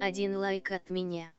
1 лайк от меня.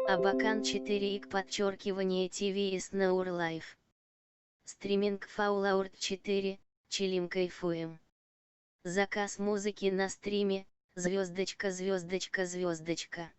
Абакан 4ик подчеркивание ТВ is now live. Стриминг Fallout 4, чилим кайфуем. Заказ музыки на стриме, звездочка звездочка звездочка.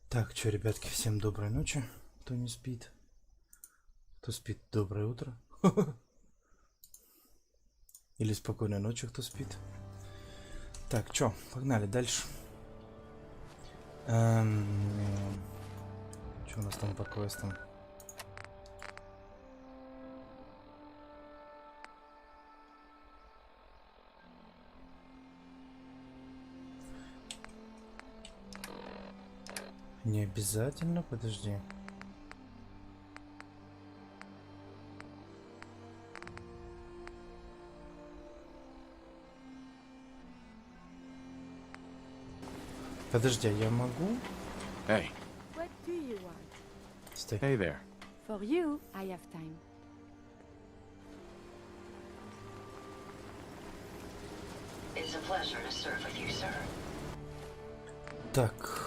Так, что, ребятки, всем доброй ночи. Кто не спит. Кто спит, доброе утро. Или спокойной ночи, кто спит. Так, что, погнали дальше. Что у нас там по квестам? Не обязательно, подожди. Подожди, я могу? Hey. What do you want? Стой. Hey there. For you, I have time. It's a pleasure to serve with you, sir. Так.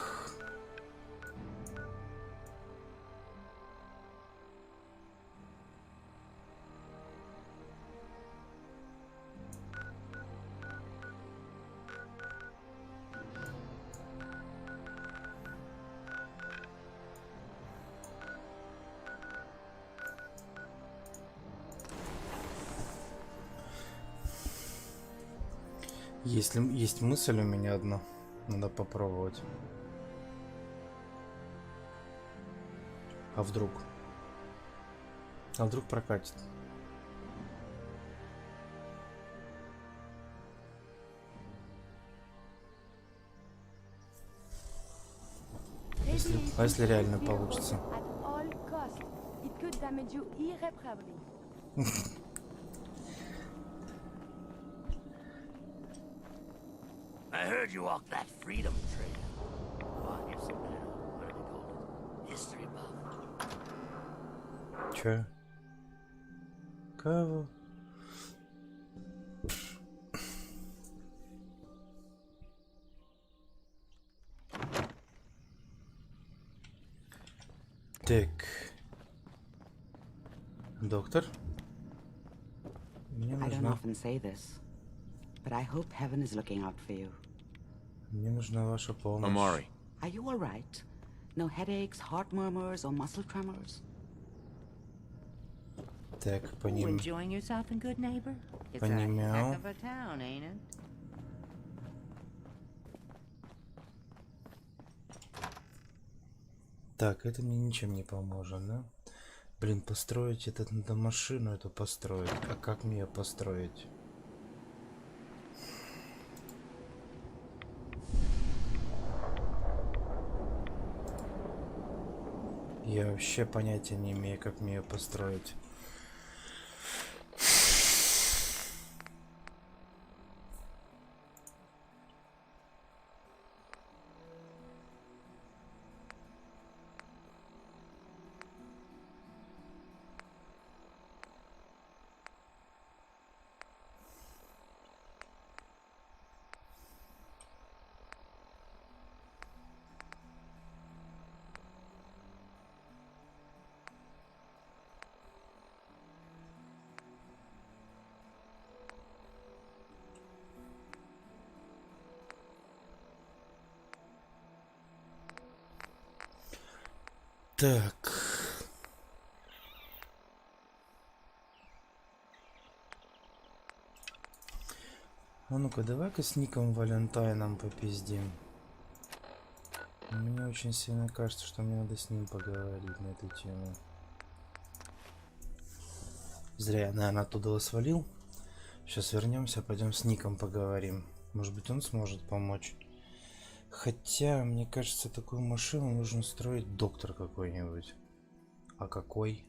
Если есть мысль у меня одна, надо попробовать. А вдруг? А вдруг прокатит? Если реально получится. I heard you walked that freedom trail. Oh, you're some kind of, what do they call it? History buff. Чё? Кого? Так. Доктор? Мне I don't нужна... often say this, but I hope heaven is looking out for you. Мне нужна ваша помощь. Amari. Are you all right? No headaches, heart murmurs, or muscle tremors? Так, по ним... Enjoying yourself in Good Neighbor? It's a Понимаю. heck of a town, ain't it? Так, это мне ничем не поможет, да? Блин, построить это надо машину эту построить. А как мне ее построить? Я вообще понятия не имею, как мне ее построить. Так. А ну-ка, давай-ка с ником Валентайном попиздим. Мне очень сильно кажется, что мне надо с ним поговорить на эту тему. Зря я, наверное, оттуда свалил. Сейчас вернемся, пойдем с ником поговорим. Может быть, он сможет помочь. Хотя, мне кажется, такую машину нужно строить доктор какой-нибудь. А какой?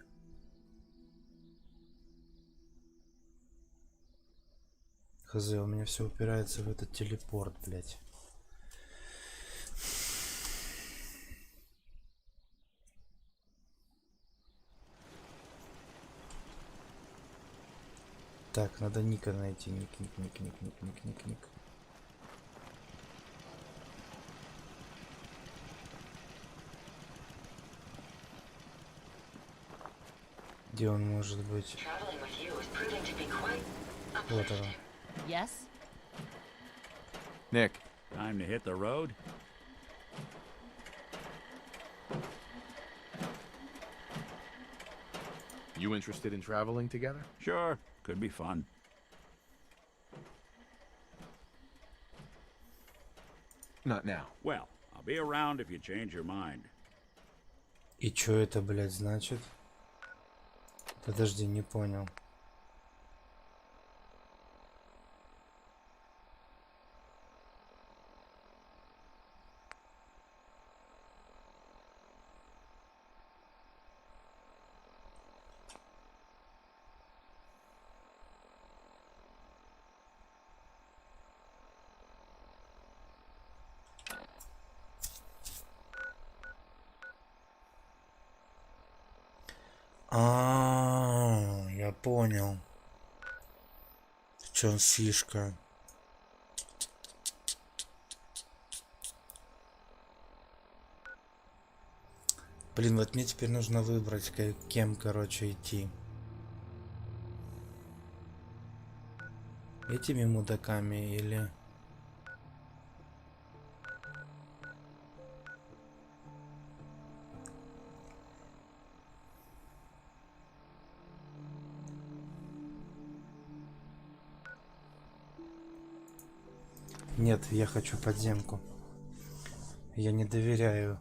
Хз, у меня все упирается в этот телепорт, блядь. Так, надо ника найти. Ник. Где он может быть? Traveling with you is proving to be quite Вот он. uplifting. Yes? Nick, Time to hit the road? you interested in traveling together? Sure, could be fun. Not now. Well, I'll be around if you change your mind. И чё это, блядь, значит? Подожди, не понял. Я понял. В чем фишка? Блин, вот мне теперь нужно выбрать, кем, короче, идти. Этими мудаками или... Нет, я хочу подземку. Я не доверяю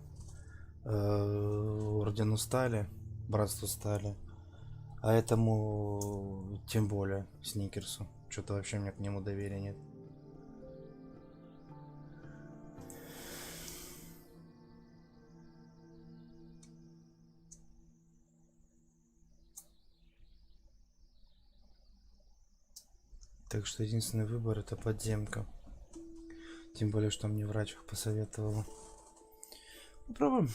ордену Стали, братству Стали, а этому тем более Сникерсу. Что-то вообще у меня к нему доверия нет. Так что единственный выбор — это подземка. Тем более, что мне врач их посоветовал. Попробуем.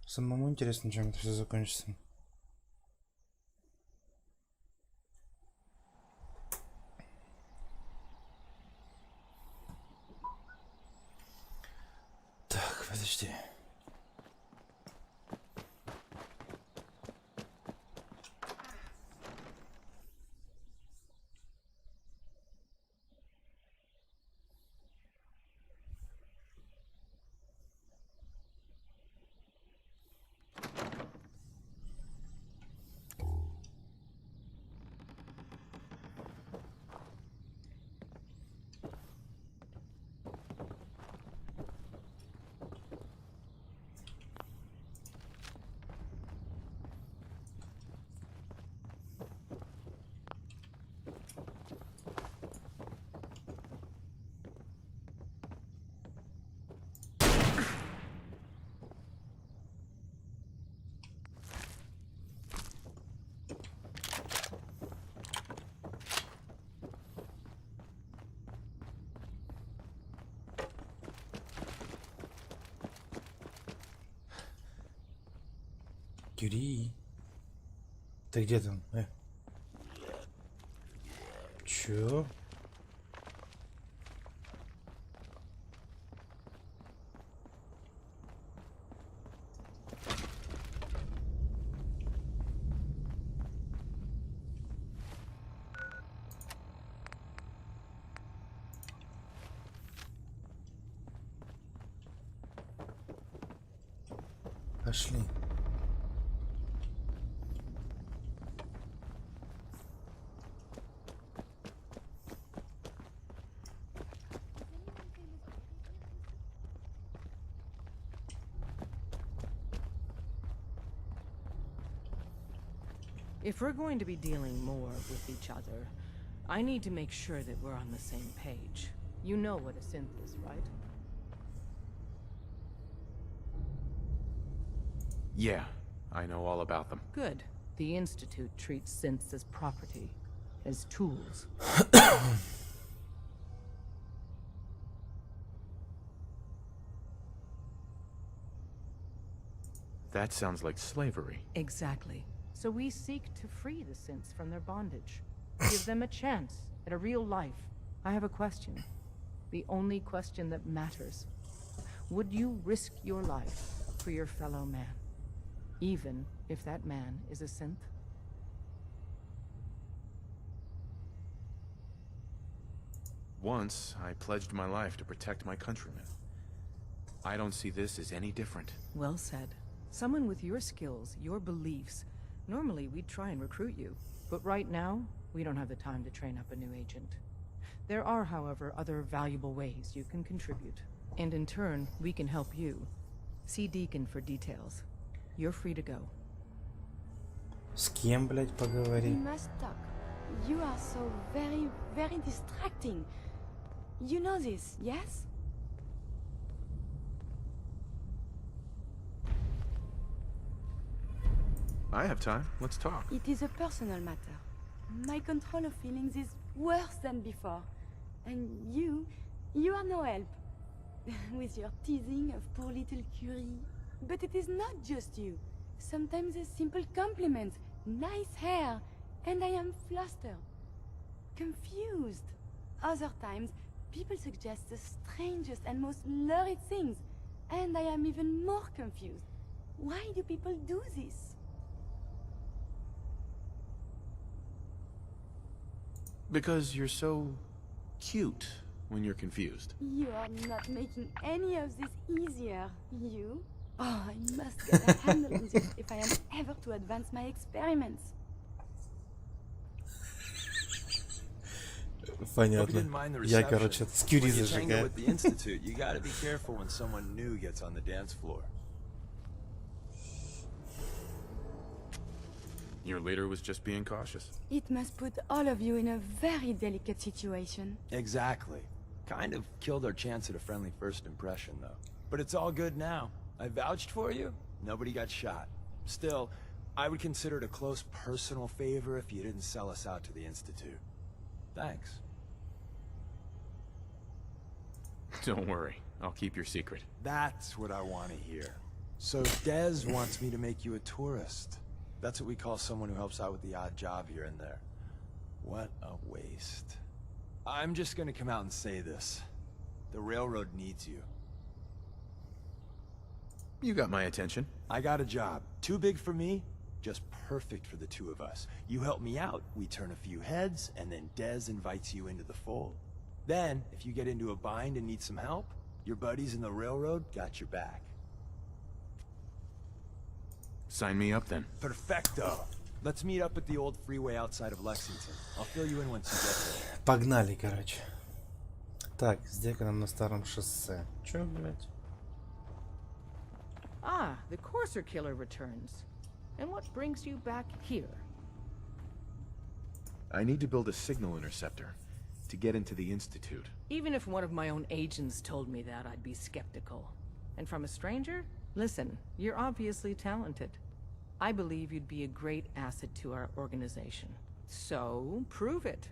Самому интересно, чем это все закончится. Так, подожди. Кюри. Ты где там? Чё? Пошли. If we're going to be dealing more with each other, I need to make sure that we're on the same page. You know what a synth is, right? Yeah, I know all about them. Good. The Institute treats synths as property, as tools. That sounds like slavery. Exactly. So we seek to free the synths from their bondage. Give them a chance at a real life. I have a question. The only question that matters. Would you risk your life for your fellow man? Even if that man is a synth? Once, I pledged my life to protect my countrymen. I don't see this as any different. Well said. Someone with your skills, your beliefs. Normally, we'd try and recruit you. But right now, we don't have the time to train up a new agent. There are, however, other valuable ways you can contribute. And in turn, we can help you. See Deacon for details. You're free to go. С кем, блядь, We поговори? must talk. You are so very, very distracting. You know this, yes? I have time. Let's talk. It is a personal matter. My control of feelings is worse than before. And you are no help. With your teasing of poor little Curie. But it is not just you. Sometimes a simple compliment, nice hair, and I am flustered. Confused. Other times, people suggest the strangest and most lurid things, and I am even more confused. Why do people do this? Because you're so cute when you're confused. You are not making any of this easier, you? Oh, I must get a handle on this if I am ever to advance my experiments. Понятно. Я, короче, с Кюри зажигаю. With the Institute, you gotta be careful when someone new gets on the dance floor. Your leader was just being cautious. It must put all of you in a very delicate situation. Exactly. Kind of killed our chance at a friendly first impression, though. But it's all good now. I vouched for you. Nobody got shot. Still, I would consider it a close personal favor if you didn't sell us out to the Institute. Thanks. Don't worry. I'll keep your secret. That's what I want to hear. So Dez wants me to make you a tourist. That's what we call someone who helps out with the odd job here and there. What a waste. I'm just gonna come out and say this. The railroad needs you. You got my attention. I got a job. Too big for me, just perfect for the two of us. You help me out, we turn a few heads, and then Dez invites you into the fold. Then, if you get into a bind and need some help, your buddies in the railroad got your back. Sign me up then. Perfecto. Let's meet up at the old freeway outside of Lexington. I'll fill you in once you get there. Погнали, короче. Так, с Деканом на старом шоссе. Чё, блядь? Ah, the Courser Killer returns. And what brings you back here? I need to build a signal interceptor to get into the Institute. Even if one of my own agents told me that, I'd be skeptical. And from a stranger? Listen, you're obviously talented. I believe you'd be a great asset to our organization. So, prove it.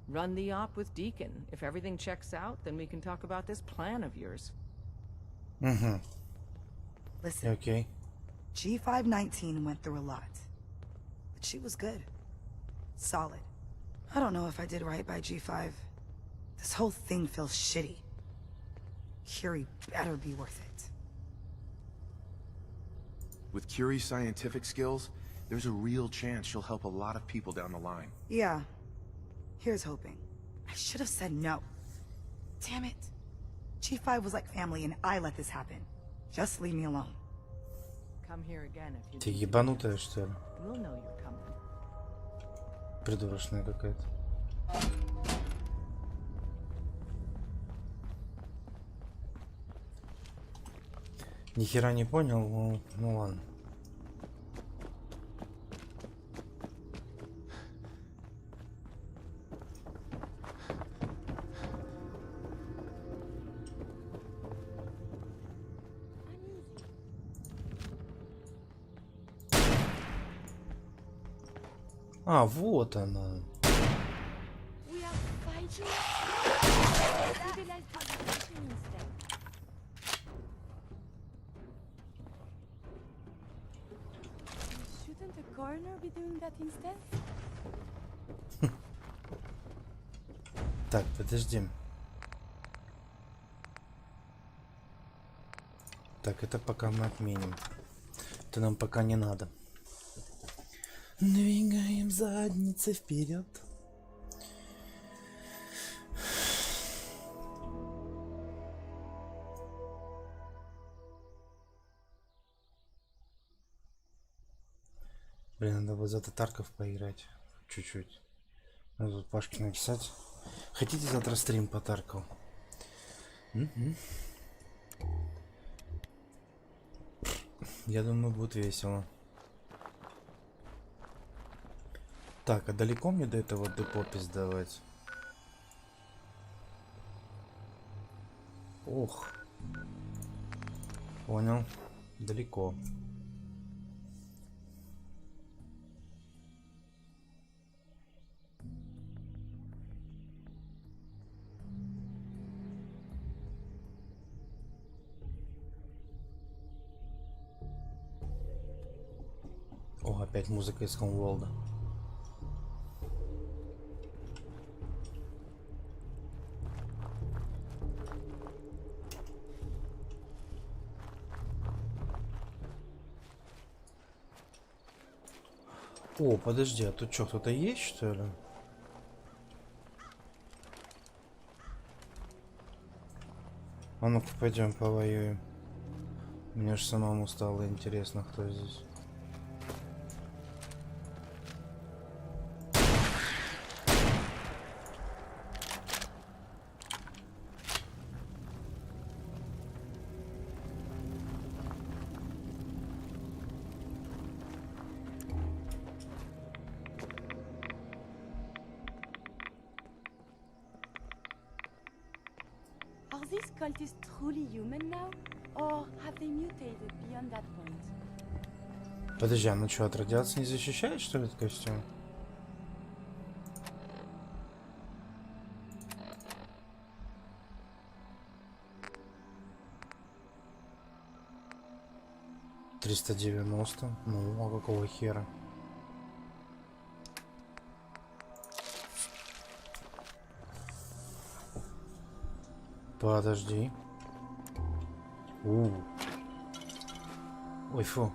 Run the op with Deacon. If everything checks out, then we can talk about this plan of yours. Угу. Listen, Окей. G519 went through a lot. But she was good. Solid. I don't know if I did right by G5. This whole thing feels shitty. Curie better be worth it. With Curie's scientific skills, there's a real chance she'll help a lot of people down the line. Yeah. Here's hoping. I should have said no. Damn it. G5 was like family and I let this happen. Just leave me alone. Come here again if you Ты ебанутая, что ли? We'll know you're coming. Придурочная какая-то. Ни хера не понял, ну ладно. А, вот она. We are fighting. Civilized civilization instead. Shouldn't the coroner be doing that instead? Так, подожди. Так, это пока мы отменим. Это нам пока не надо. Двигаем задницей вперед. Блин, надо вот за татарков поиграть. Чуть-чуть. Надо тут Пашке написать. Хотите завтра стрим по Таркову? Я думаю, будет весело. Так, а далеко мне до этого депо пиздавать? Ох. Понял. Далеко. О, опять музыка из Homeworld. О, подожди, а тут что, кто-то есть, что ли? А ну-ка, пойдем повоюем. Мне же самому стало интересно, кто здесь. Are these cultists truly human now? Or have they mutated beyond that point? Подожди, а ну что, от радиации не защищает, что ли, этот костюм? $390. Ну, а какого хера? Подожди. Ой, фу.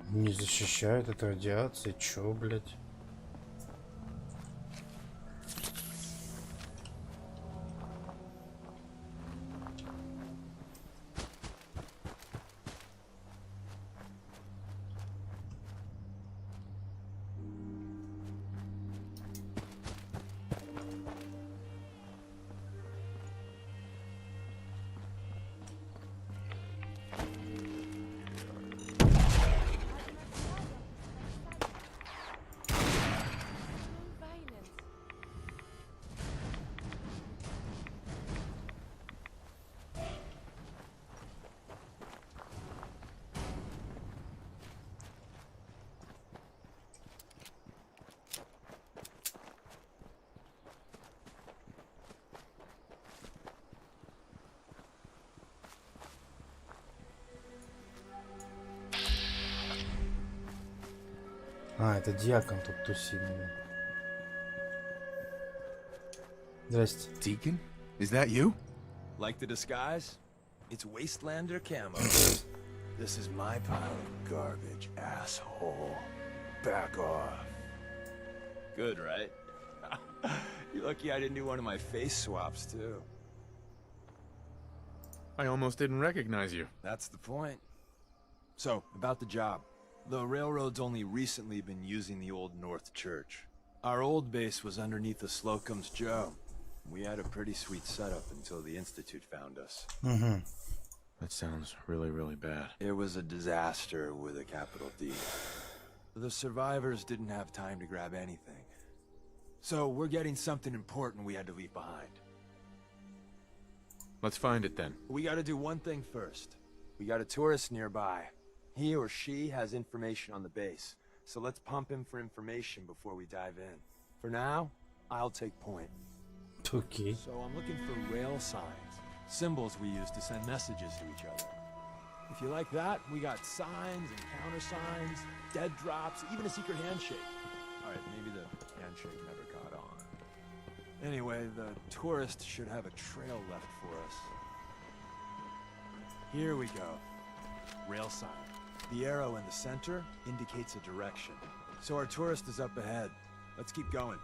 Не защищает от радиации, чё, блядь? А, это дьякон тут тусит. Здрасте. Deacon? Is that you? Like the disguise? It's Wastelander camo. This is my pile of garbage, asshole. Back off. Good, right? You're lucky I didn't do one of my face swaps, too. I almost didn't recognize you. That's the point. So, about the job. The railroad's only recently been using the Old North Church. Our old base was underneath the Slocum's Joe. We had a pretty sweet setup until the Institute found us. Угу. That sounds really, really bad. It was a disaster with a capital D. The survivors didn't have time to grab anything. So we're getting something important we had to leave behind. Let's find it then. We gotta do one thing first. We got a tourist nearby. He or she has information on the base. So let's pump him for information before we dive in. For now, I'll take point. Okay. So I'm looking for rail signs. Symbols we use to send messages to each other. If you like that, we got signs and countersigns, dead drops, even a secret handshake. Alright, maybe the handshake never caught on. Anyway, the tourist should have a trail left for us. Here we go. Rail sign. The arrow in the center indicates a direction. So our tourist is up ahead. Let's keep going.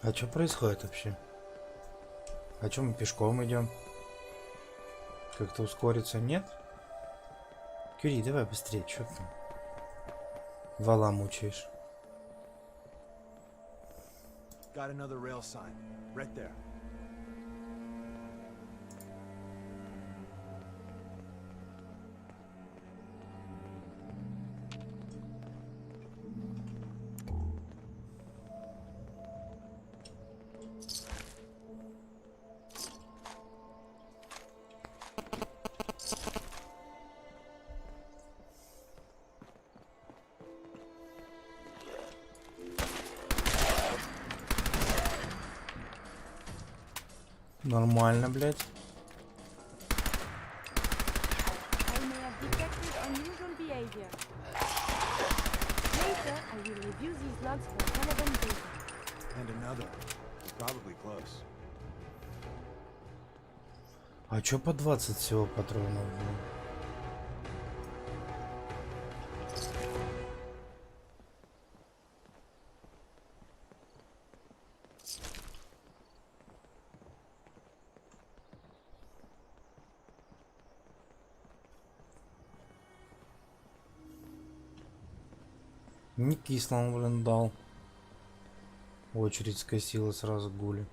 А что происходит вообще? А что мы пешком идем? Как-то ускориться нет? Кюри, давай быстрее, что ты? Вала мучаешь. Got another rail sign. Right there. Нормально, блядь. I may have detected unusual behavior. Later, I will review these logs for relevant data. And another. We're probably close. А чё по 20 всего патронов было? Не кисло он, блин, дал. Очередь скосила сразу гули.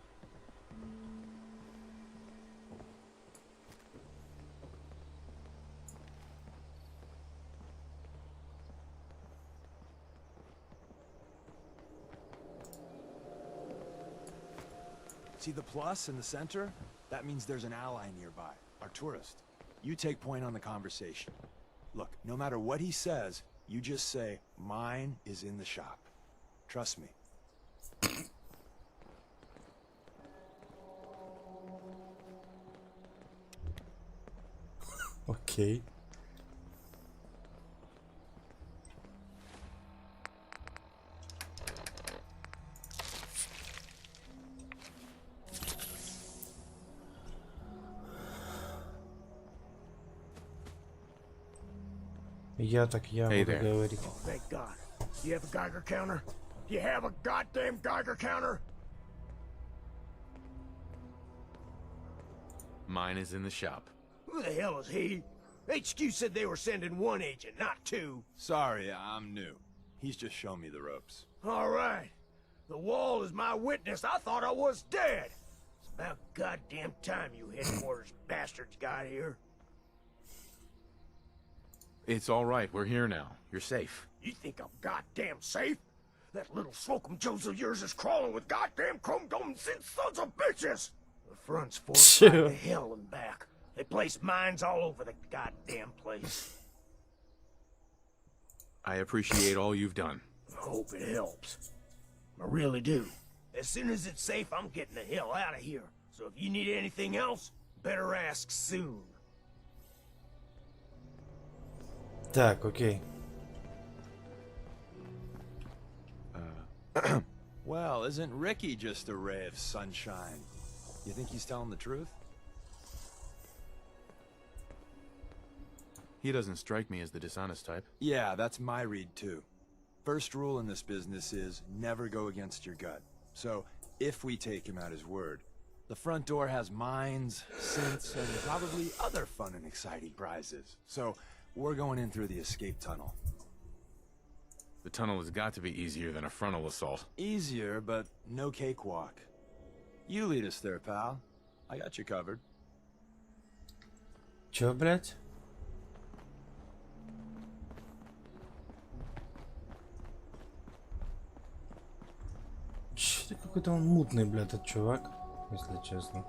See the plus in the center? That means there's an ally nearby, our tourist. You take point on the conversation. Look, no matter what he says, you just say, mine is in the shop. Trust me. Окей. Я так я Hey буду there. говорить. Oh, thank God. Do you have a Geiger counter? Do you have a goddamn Geiger counter? Mine is in the shop. Who the hell is he? HQ said they were sending one agent, not two. Sorry, I'm new. He's just showing me the ropes. All right. The wall is my witness. I thought I was dead. It's about goddamn time you headquarters bastards got here. It's all right. We're here now. You're safe. You think I'm goddamn safe? That little Slocum Joes of yours is crawling with goddamn chrome-domed sons of bitches! The front's fortified to hell and back. They place mines all over the goddamn place. I appreciate all you've done. I hope it helps. I really do. As soon as it's safe, I'm getting the hell out of here. So if you need anything else, better ask soon. Так, окей. Well, isn't Ricky just a ray of sunshine? You think he's telling the truth? He doesn't strike me as the dishonest type. Yeah, that's my read too. First rule in this business is never go against your gut. So, if we take him at his word, the front door has mines, synths, and probably other fun and exciting prizes. So, we're going in through the escape tunnel. The tunnel has got to be easier than a frontal assault. Easier, but no cakewalk. You lead us there, pal. I got you covered. Чё, блядь? Че какой-то он мутный, блядь, этот чувак, если честно.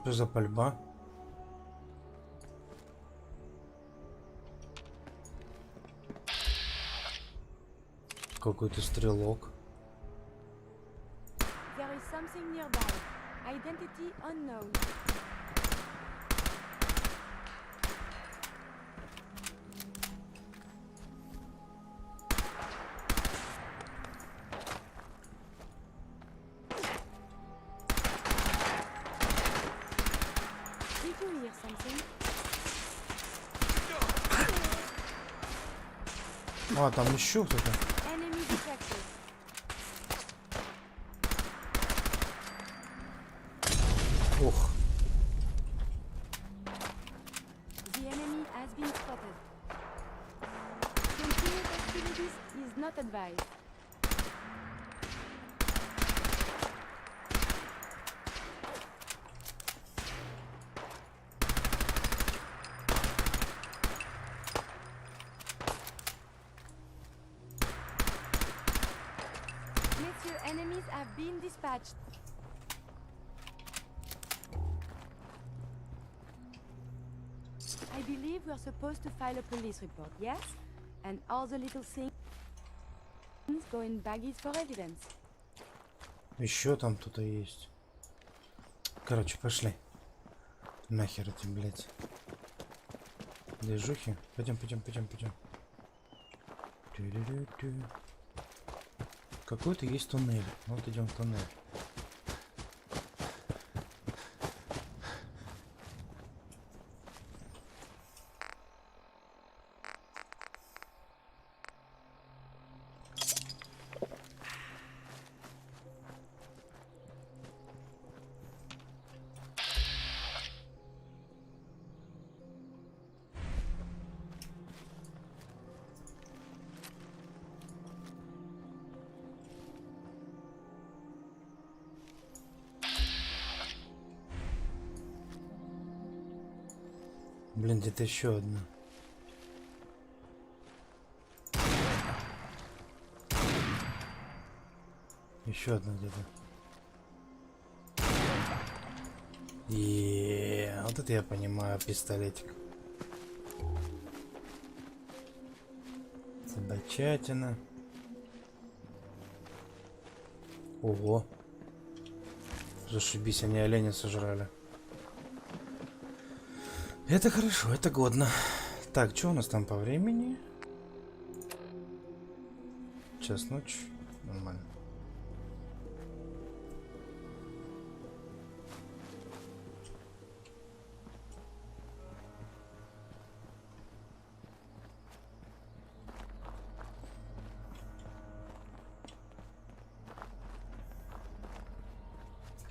Что за пальба? Какой-то стрелок. There is something nearby. Identity unknown. Did you hear something? А, там еще кто-то. Enemy detected. Ох. The enemy has been spotted. Continued hostilities is not advised. Monsieur, enemies have been dispatched. I believe we're supposed to file a police report, yes? And all the little things go in baggies for evidence. Еще там кто-то есть. Короче, пошли. Нахер эти, блядь. Движухи. Пойдем. Тю-рю-рю-тю. Какой-то есть туннель. Вот идем в туннель. Блин, где-то еще одна. Еще одна где-то. Вот это я понимаю, пистолетик. Собачатина. Ого. Зашибись, они оленя сожрали. Это хорошо, это годно. Так, что у нас там по времени? Час ночи. Нормально.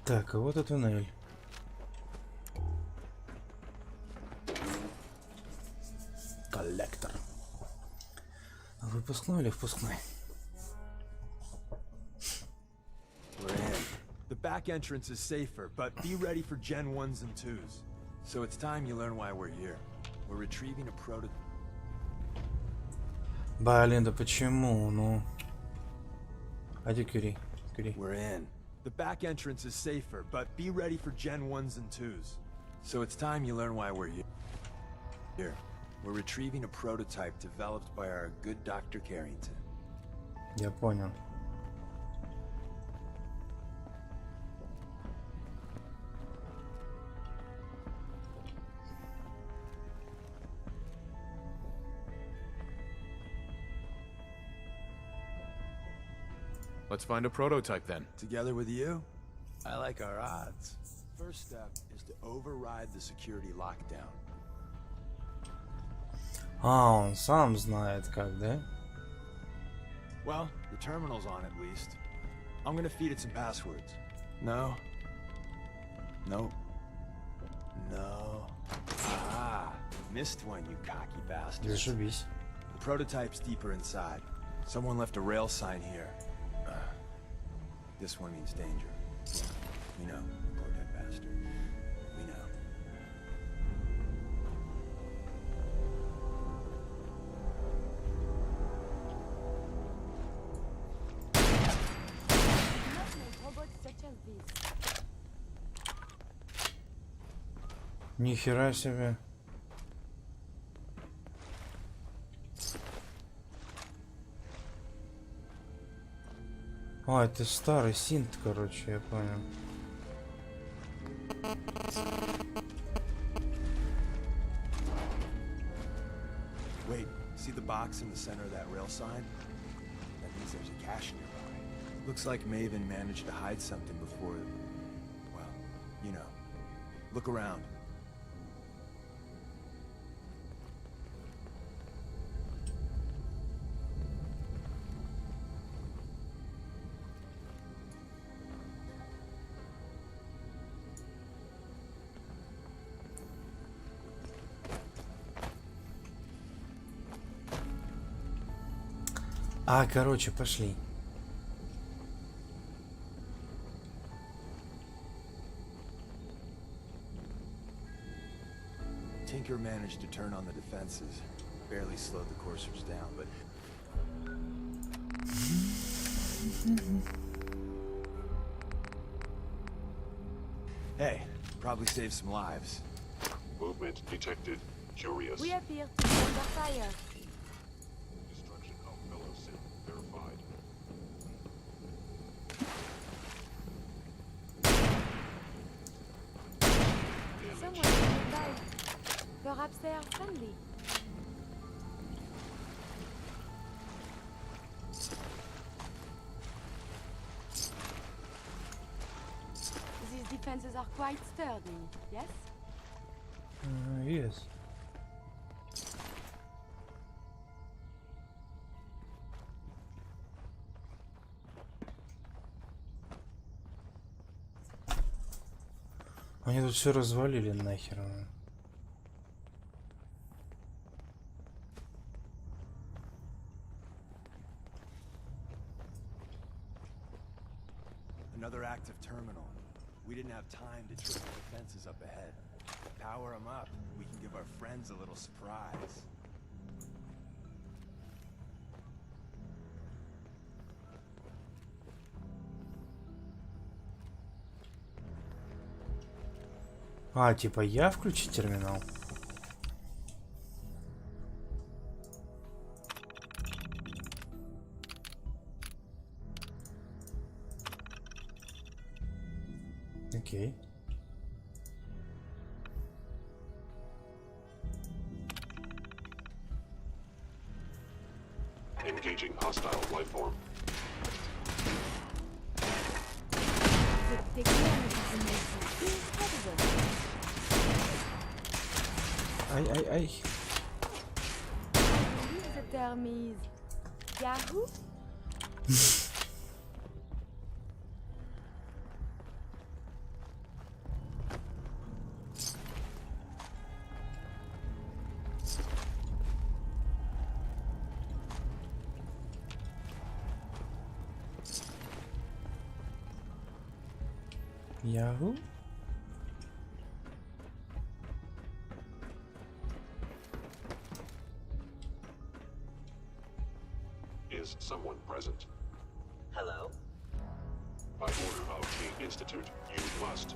Так, а вот и туннель. Коллектор. Выпускной или впускной? The back entrance is safer, but be ready for Gen 1s and 2s. So it's time you learn why we're here. We're retrieving a prototype. Блин, да почему? Ну. Иди, Кюри. Кюри. We're in. The back entrance is safer, but be ready for Gen 1s and 2s. So it's time you learn why we're here. We're retrieving a prototype developed by our good Dr. Carrington. Я понял. Let's find a prototype then. Together with you, I like our odds. First step is to override the security lockdown. А, он сам знает как, да? Well, the terminal's on at least. I'm gonna feed it some passwords. No. Nope. No. Ah, missed one, you cocky bastard. Зашибись. The prototype's deeper inside. Someone left a rail sign here. This one means danger. We know, poor dead bastard. We know. Нихера себе. А, это старый синт, короче, я понял. Wait, see the box in the center of that rail sign? That means there's a cache nearby. Looks like Maven managed to hide something before, well, you know. Look around. А, короче, пошли. Tinker managed to turn on the defenses. Barely slowed the coursers down, but... Hey, probably saved some lives. Movement detected. Curious. We appear to be under fire. Destruction of fellow sim verified. Someone nearby. Perhaps they are friendly. These defenses are quite sturdy, yes? Yes. Они тут все развалили нахер. Another active terminal. We didn't have time to check the defenses up ahead. Power them up. We can give our friends a little surprise. А, типа я включить терминал? Окей. Engaging hostile life form. The technology is incredible. Ай. I believe the term is Yahoo? Yahoo. Is someone present? Hello? By order of the Institute, you must.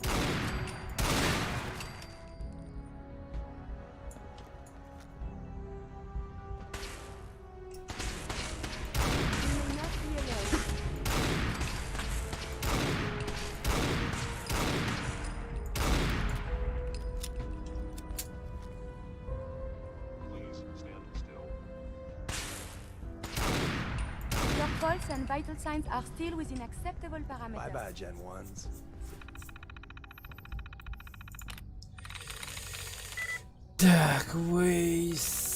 Pulse and vital signs are still within acceptable parameters. Bye-bye, Gen 1s. Так, Вейс.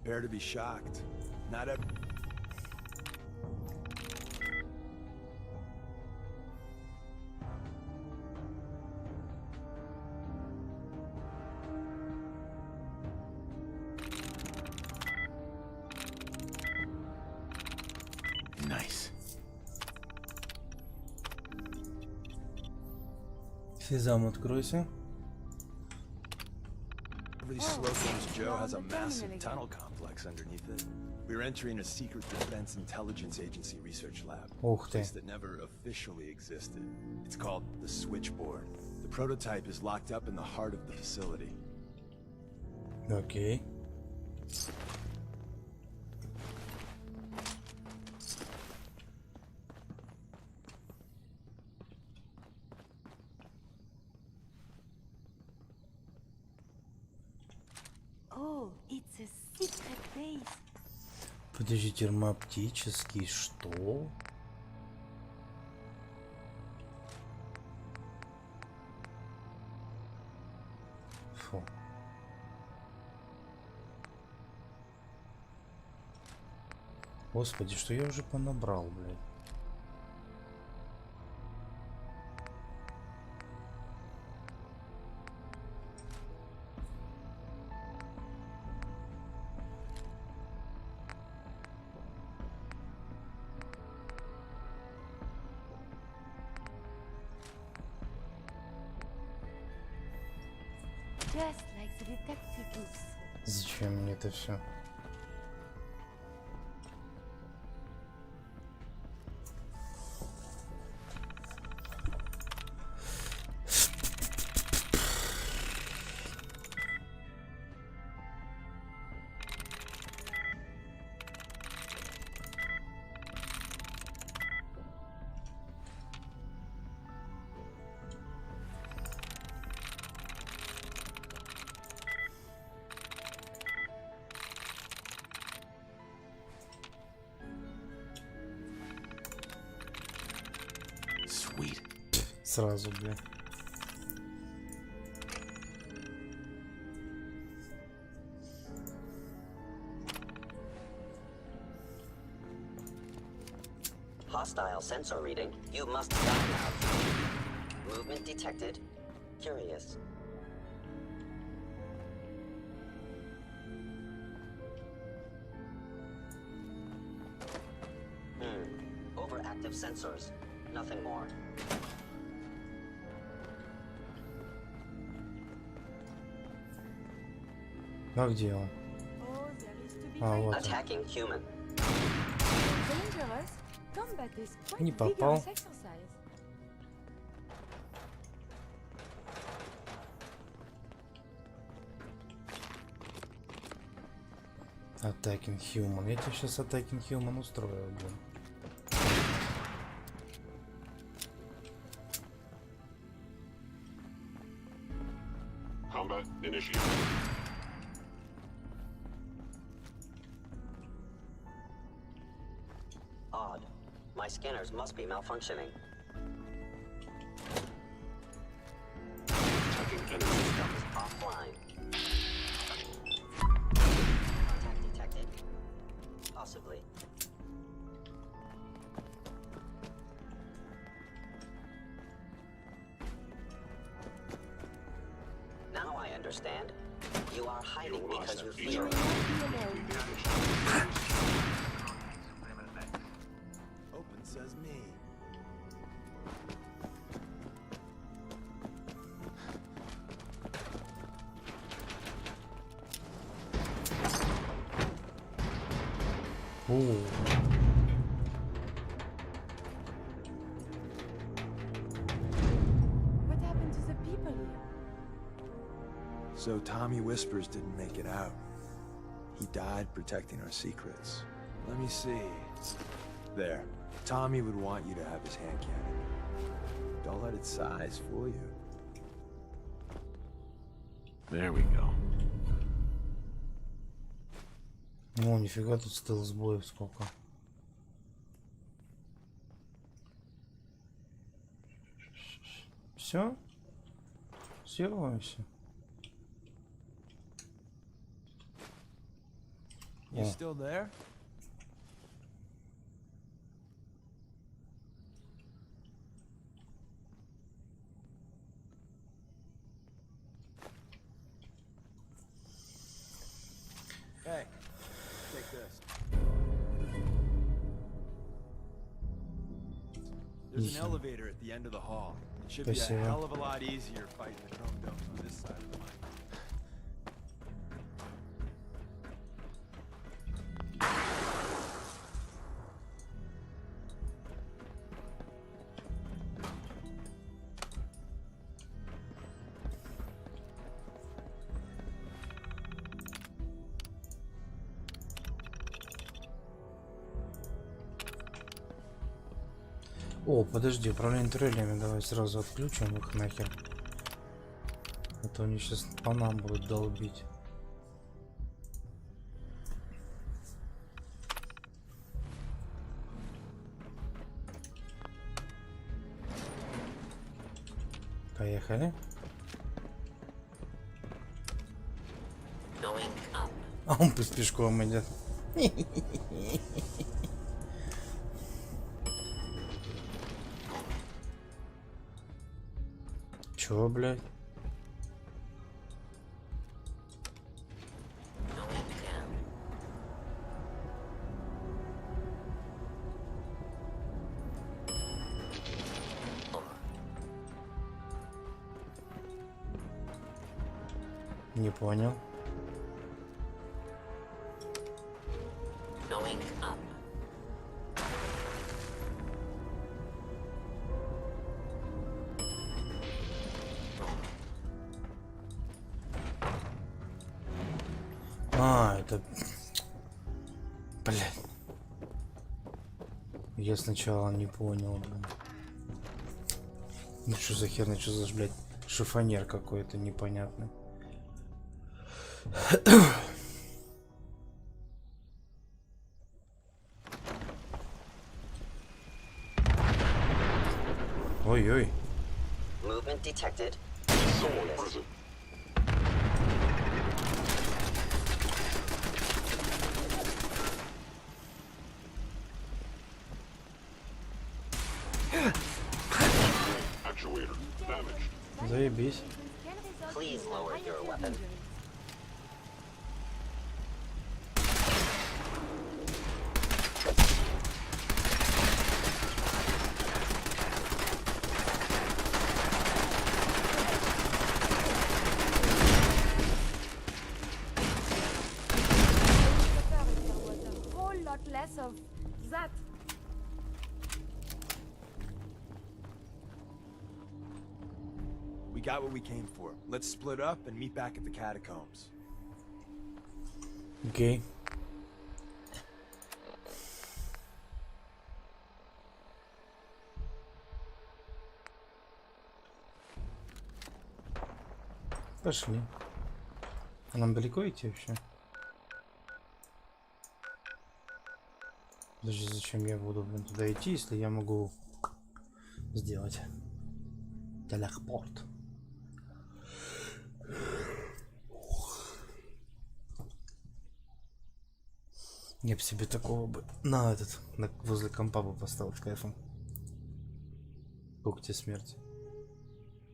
Prepare to be shocked. Not every... Nice. Сезам, откройся. These Slocum's Joe has a massive tunnel complex underneath it. We're entering a secret defense intelligence agency research lab. Ух A ты. place that never officially existed. It's called the Switchboard. The prototype is locked up in the heart of the facility. Окей. Oh, it's a secret base. Подожди, термооптический, что? Фу. Господи, что я уже понабрал, блядь. Just like the detective books. Зачем мне это все? Sweet. Сразу, бля. Hostile sensor reading. You must die now. Movement detected. Curious. Overactive sensors. Nothing more. А где он? Oh, there is to be А, вот он. Attacking human. dangerous. Combat is quite Не попал. vigorous exercise. Attacking Human. Я тебе сейчас Attacking Human устрою, блин. Combat initiated. Odd. My scanners must be malfunctioning. Attacking enemy. System is offline. Contact detected. Possibly. understand? You are hiding because you fear. Open says me. Ooh. What happened to the people here? So Tommy Whispers didn't make it out. He died protecting our secrets. Let me see. There. Tommy would want you to have his hand cannon. Don't let its size fool you. There we go. О, нифига, тут стелс-боев сколько. Все? Все. You still there? Hey, take this. There's an elevator at the end of the hall. It should be a hell of a lot easier fighting the chrome domes on this side of the mine. О, подожди, управление туррелями давай сразу отключим их нахер. А то они сейчас по нам будут долбить. Поехали. А он пусть пешком идет. Чё, блядь? Не понял. Это... Блядь. Я сначала не понял, блин. Ну что за херня, что за, блядь, шифонер какой-то непонятный. Ой-ой. Movement detected. Someone present. Actuator damaged. Заебись. Please lower your weapon. Of that. We got what we came for. Let's split up and meet back at the catacombs. Okay. Пошли. А нам далеко идти вообще? Подожди, зачем я буду, блин, туда идти, если я могу сделать телепорт? Я бы себе такого бы на этот, возле компа бы поставил с кайфом. Когти смерти.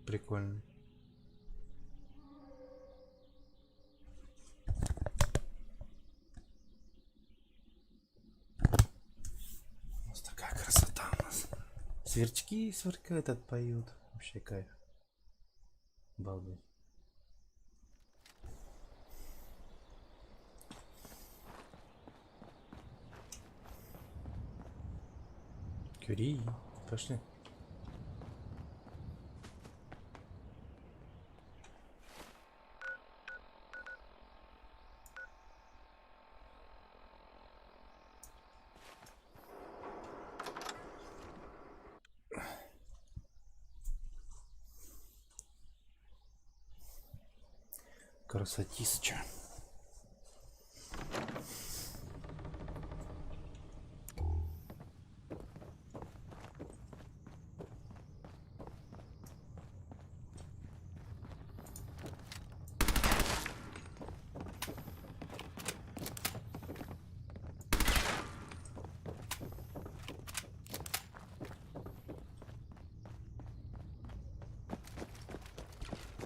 Прикольно. Сверчки сверкают, отпоют. Вообще кайф. Балдеть. Кюри, пошли. Красотища.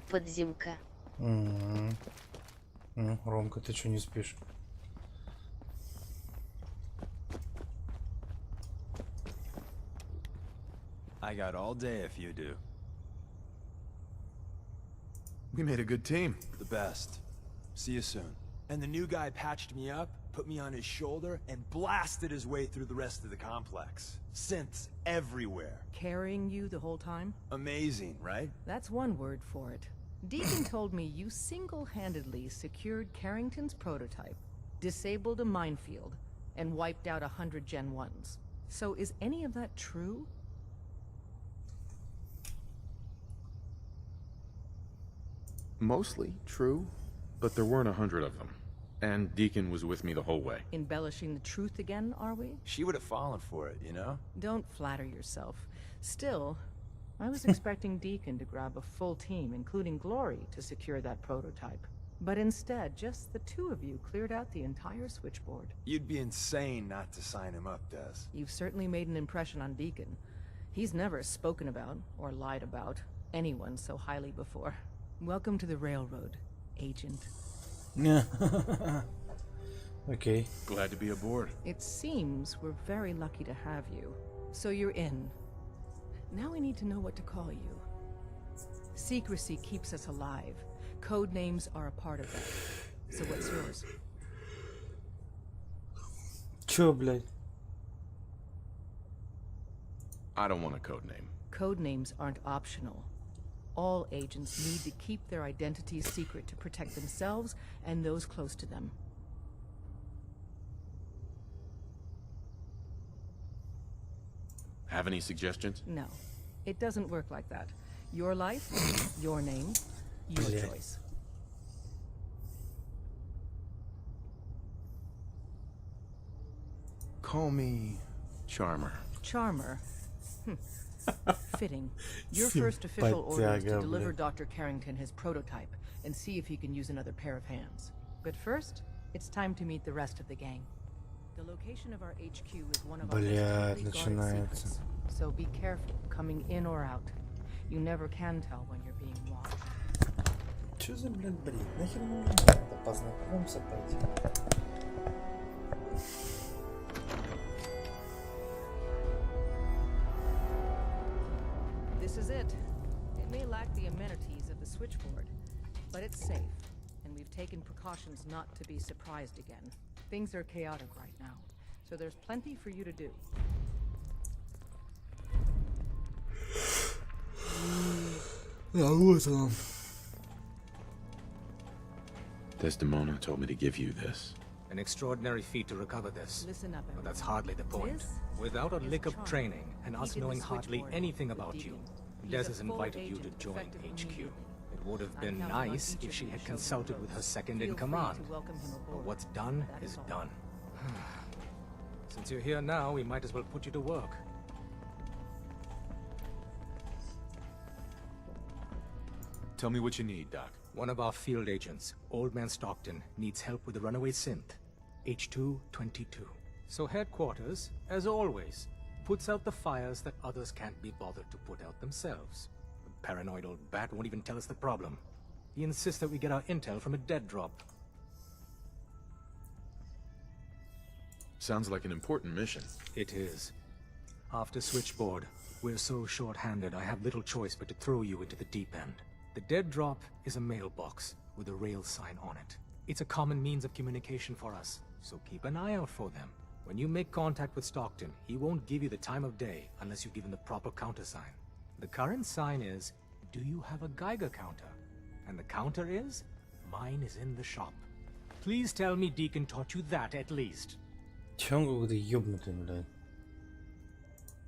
Подземка. Ромка, ты что не спишь? I got all day if you do. We made a good team. The best. See you soon. And the new guy patched me up, put me on his shoulder, and blasted his way through the rest of the complex. Synths everywhere. Carrying you the whole time? Amazing, right? That's one word for it. Deacon told me you single-handedly secured Carrington's prototype, disabled a minefield, and wiped out 100 Gen 1s. So is any of that true? Mostly true, but there weren't 100 of them. And Deacon was with me the whole way. Embellishing the truth again, are we? She would have fallen for it, you know? Don't flatter yourself. Still, I was expecting Deacon to grab a full team, including Glory, to secure that prototype. But instead, just the two of you cleared out the entire switchboard. You'd be insane not to sign him up, Des. You've certainly made an impression on Deacon. He's never spoken about, or lied about, anyone so highly before. Welcome to the Railroad, Agent. Yeah. Okay. Glad to be aboard. It seems we're very lucky to have you. So you're in. Now we need to know what to call you. Secrecy keeps us alive. Code names are a part of that. So what's yours? Чё, блядь? I don't want a code name. Code names aren't optional. All agents need to keep their identities secret to protect themselves and those close to them. Have any suggestions? No, it doesn't work like that. Your life, your name, your choice. Call me Charmer. Charmer. Fitting. Your first official order is to deliver Dr. Carrington his prototype and see if he can use another pair of hands. But first, it's time to meet the rest of the gang. The location of our HQ is one of our most secrets, so be careful coming in or out. You never can tell when you're being watched. Чё за, блядь, бред? Нахер мы надо? Познакомимся, пойдем. This is it. It may lack the amenities of the switchboard, but it's safe, and we've taken precautions not to be surprised again. Things are chaotic right now, so there's plenty for you to do. Desdemona told me to give you this. An extraordinary feat to recover this. Listen up, But that's hardly the point. Without a lick of training, and us knowing hardly anything about you, Des has invited you to join HQ. It would have been nice if she had consulted with her second-in-command. But what's done is done. Since you're here now, we might as well put you to work. Tell me what you need, Doc. One of our field agents, Old Man Stockton, needs help with the runaway synth, H222. So headquarters, as always, puts out the fires that others can't be bothered to put out themselves. The paranoid old bat won't even tell us the problem. He insists that we get our intel from a dead drop. Sounds like an important mission. It is. After switchboard, we're so short-handed I have little choice but to throw you into the deep end. The dead drop is a mailbox with a rail sign on it. It's a common means of communication for us, so keep an eye out for them. When you make contact with Stockton, he won't give you the time of day unless you give him the proper countersign. The current sign is, do you have a Geiger counter? And the counter is, mine is in the shop. Please tell me Deacon taught you that at least.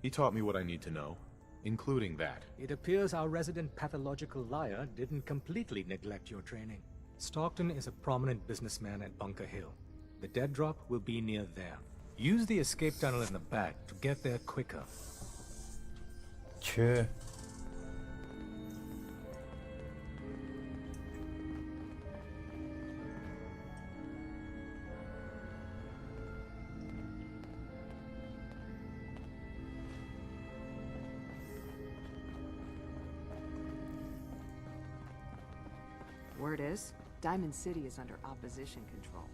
He taught me what I need to know, including that. It appears our resident pathological liar didn't completely neglect your training. Stockton is a prominent businessman at Bunker Hill. The dead drop will be near there. Use the escape tunnel in the back to get there quicker. Че? Word is, Diamond City is under opposition control.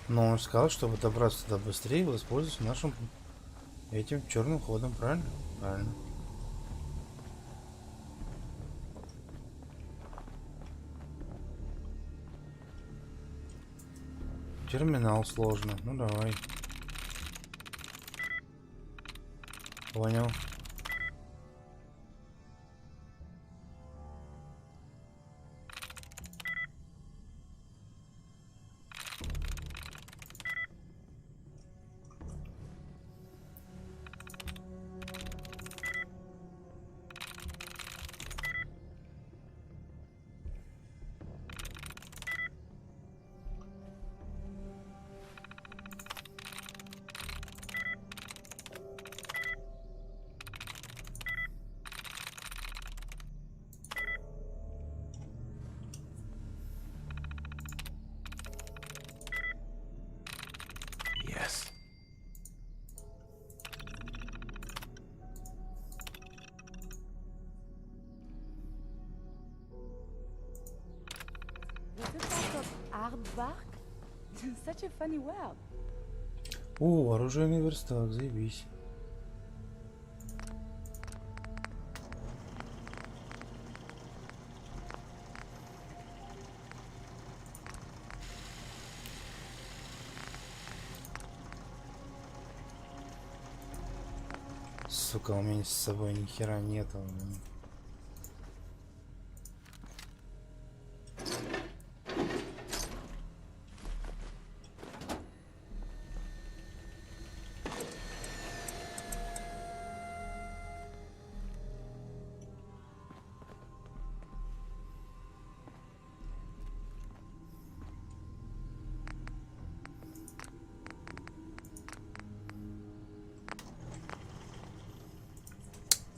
Но он сказал, чтобы добраться туда быстрее, воспользоваться нашим этим черным ходом, правильно? Правильно. Терминал сложно. Ну давай. Понял. Such a funny word. О, оружейный верстак, заебись. Сука, у меня с собой ни хера нету.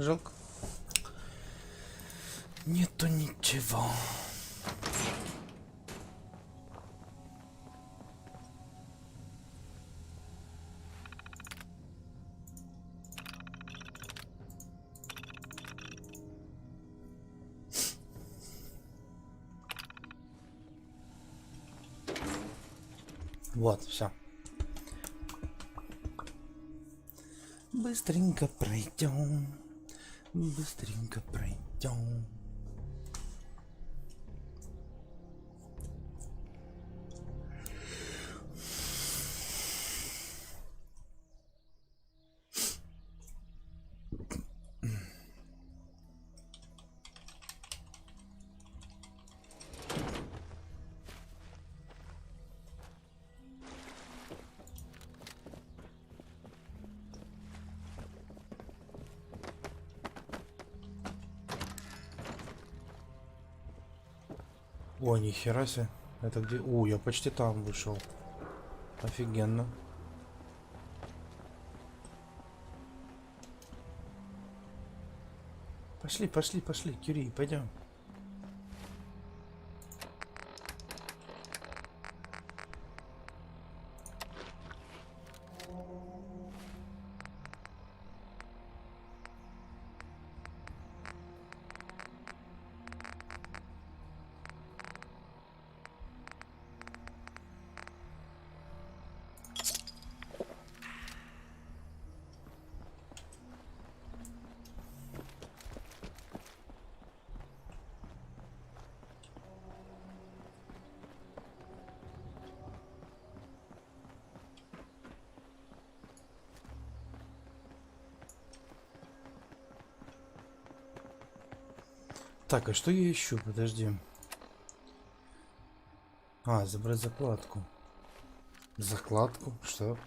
Жалко. Нету ничего. Вот, все. Быстренько пройдем. Быстренько пройдем. О, нихера себе. Это где? О, я почти там вышел. Офигенно. Пошли, пошли, пошли, Кюри, пойдем. Так, а что я ищу? Подожди. А, забрать закладку. Закладку? Что?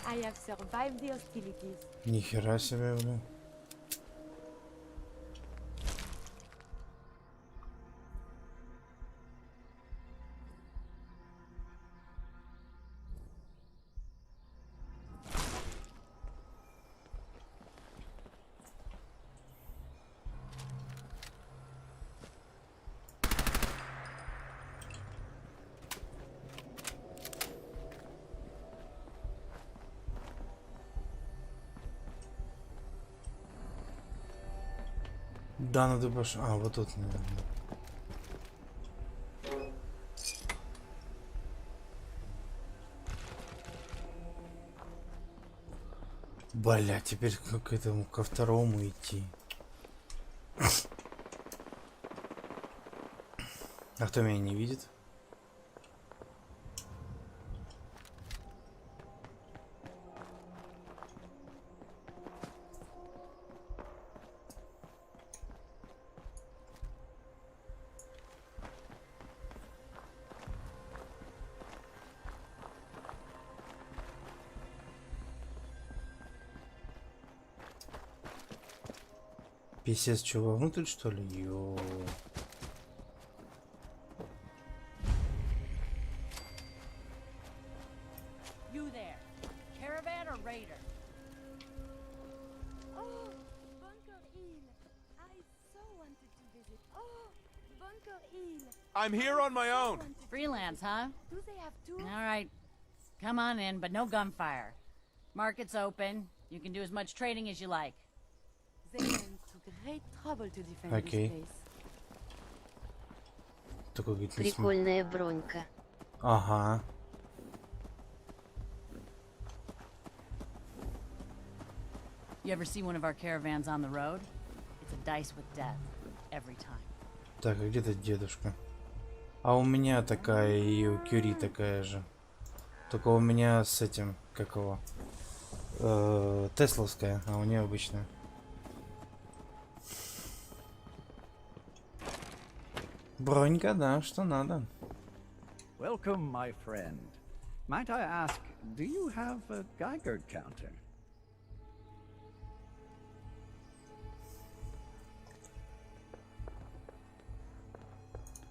I have survived the hostilities. Нихера себе, блин. Да, надо больше. А, вот тут, наверное. Бля, теперь к этому, ко второму идти. А кто меня не видит? Писец, что, вовнутрь, что ли? Йоу. You there, caravan or raider? Oh, Bunker Hill. I so wanted to visit. Oh, Bunker Hill. I'm here on my own. Freelance, huh? Do they have two? All right, come on in, but no gunfire. Market's open. You can do as much trading as you like. They went to great trouble to defend Okay. this place. Такой, говорит, не см- Прикольная бронька. Ага. You ever see one of our caravans on the road? It's a dice with death every time. Так, а где-то дедушка? А у меня такая, и у Кюри такая же. Только у меня с этим, как его? Тесловская, а у нее обычная. Бронька, да, что надо. Welcome, my friend. Might I ask, do you have a Geiger counter?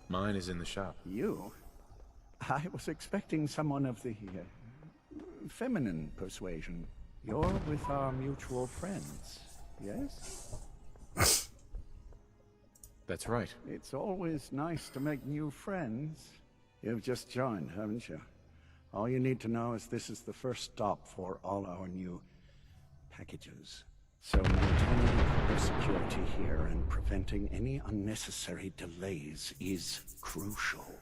Mine is in the shop. You? I was expecting someone of the feminine persuasion. You're with our mutual friends, yes? That's right. It's always nice to make new friends. You've just joined, haven't you? All you need to know is this is the first stop for all our new packages. So maintaining proper security here and preventing any unnecessary delays is crucial.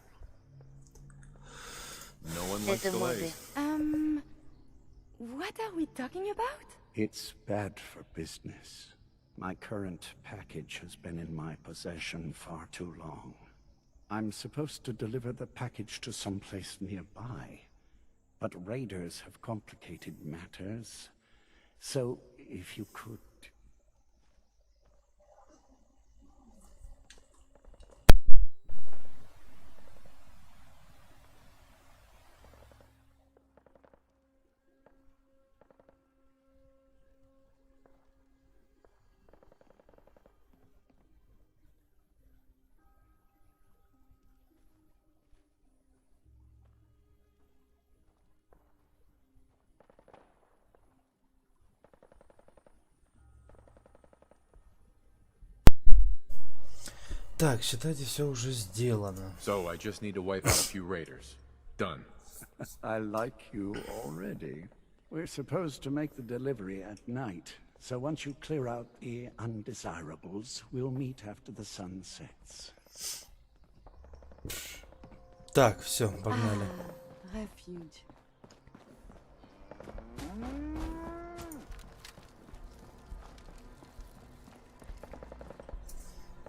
No one likes delays. What are we talking about? It's bad for business. My current package has been in my possession far too long. I'm supposed to deliver the package to someplace nearby, but raiders have complicated matters. So, if you could... Так, считайте, все уже сделано. So I just need to wipe out a few raiders. Done. I like you already. We're supposed to make the delivery at night, so once you clear out the undesirables, we'll meet after the sun sets. Так, все, погнали. Refuge.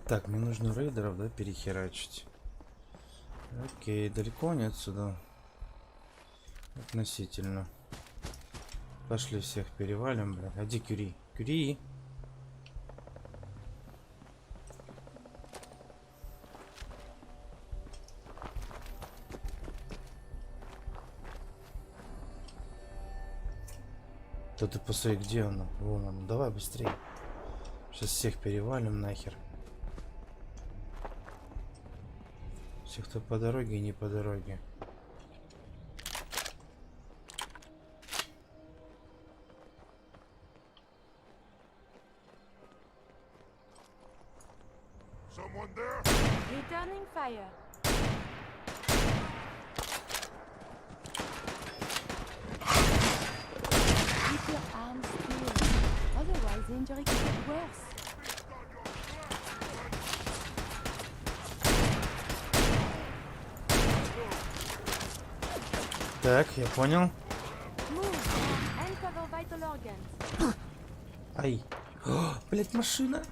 Так, мне нужно рейдеров, да, перехерачить. Окей, далеко не отсюда. Относительно. Пошли всех перевалим, бля. А где Кюри? Кюри! Да ты посмотри, где он? Вон он. Давай быстрее. Сейчас всех перевалим нахер. Всех, кто по дороге и не по дороге. Returning fire. Keep your arms clear. Otherwise, the injury could get worse. Так, я понял. Move and cover vital organs. Ай. О, блять, машина.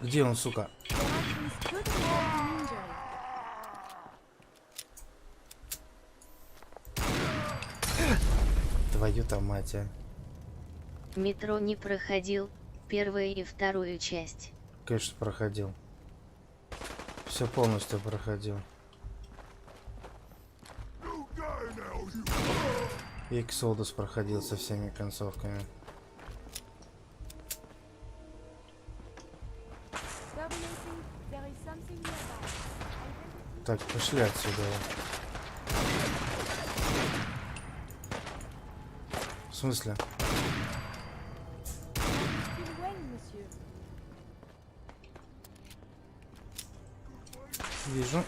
Где он, сука? Твою-то мать, а. Метро не проходил, первую и вторую часть. Конечно, проходил. Все полностью проходил. И Exodus проходил со всеми концовками. Так, пошли отсюда. В смысле? Вижу.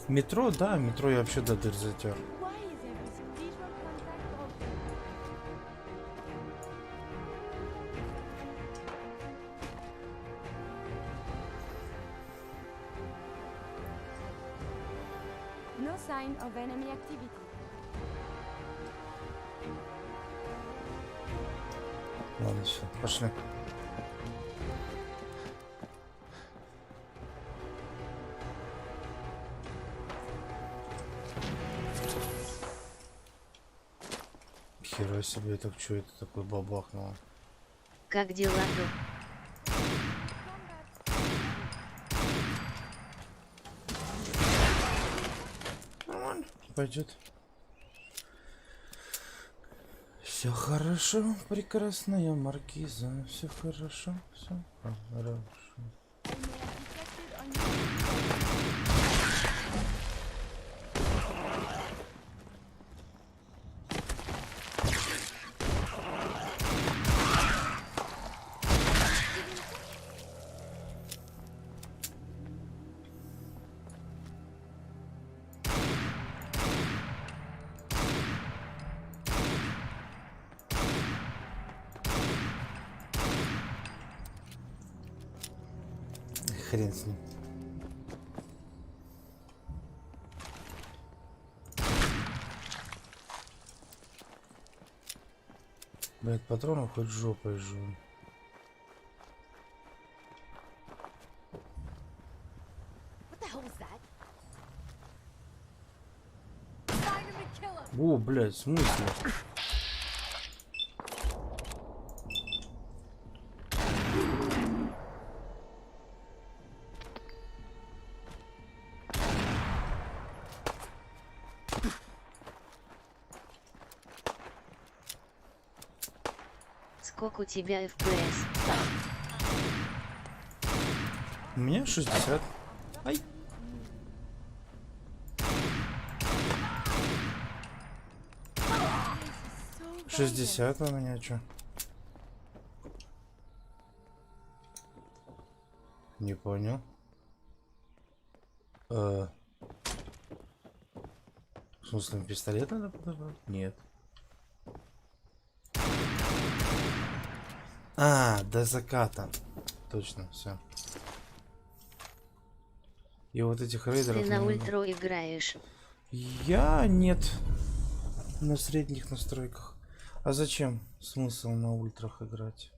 Метро, да, метро я вообще до дыр затер. No sign of enemy activity. Ладно, все, пошли. Хера себе, так что это такое бабахнуло? Как дела-то? Пойдет. Все хорошо, прекрасная маркиза. Все хорошо, все хорошо. Хрен с ним. Блять, патронов хоть жопой жую. What the hell was that? Find him and kill О, блядь, в смысле? Сколько у тебя FPS? У меня 60. Ай. So 60 у меня что? Не понял. В смысле, пистолет надо подобрать? Нет. А, до заката. Точно, все. И вот этих рейдеров... Ты на ультра играешь? Я нет. На средних настройках. А зачем смысл на ультрах играть?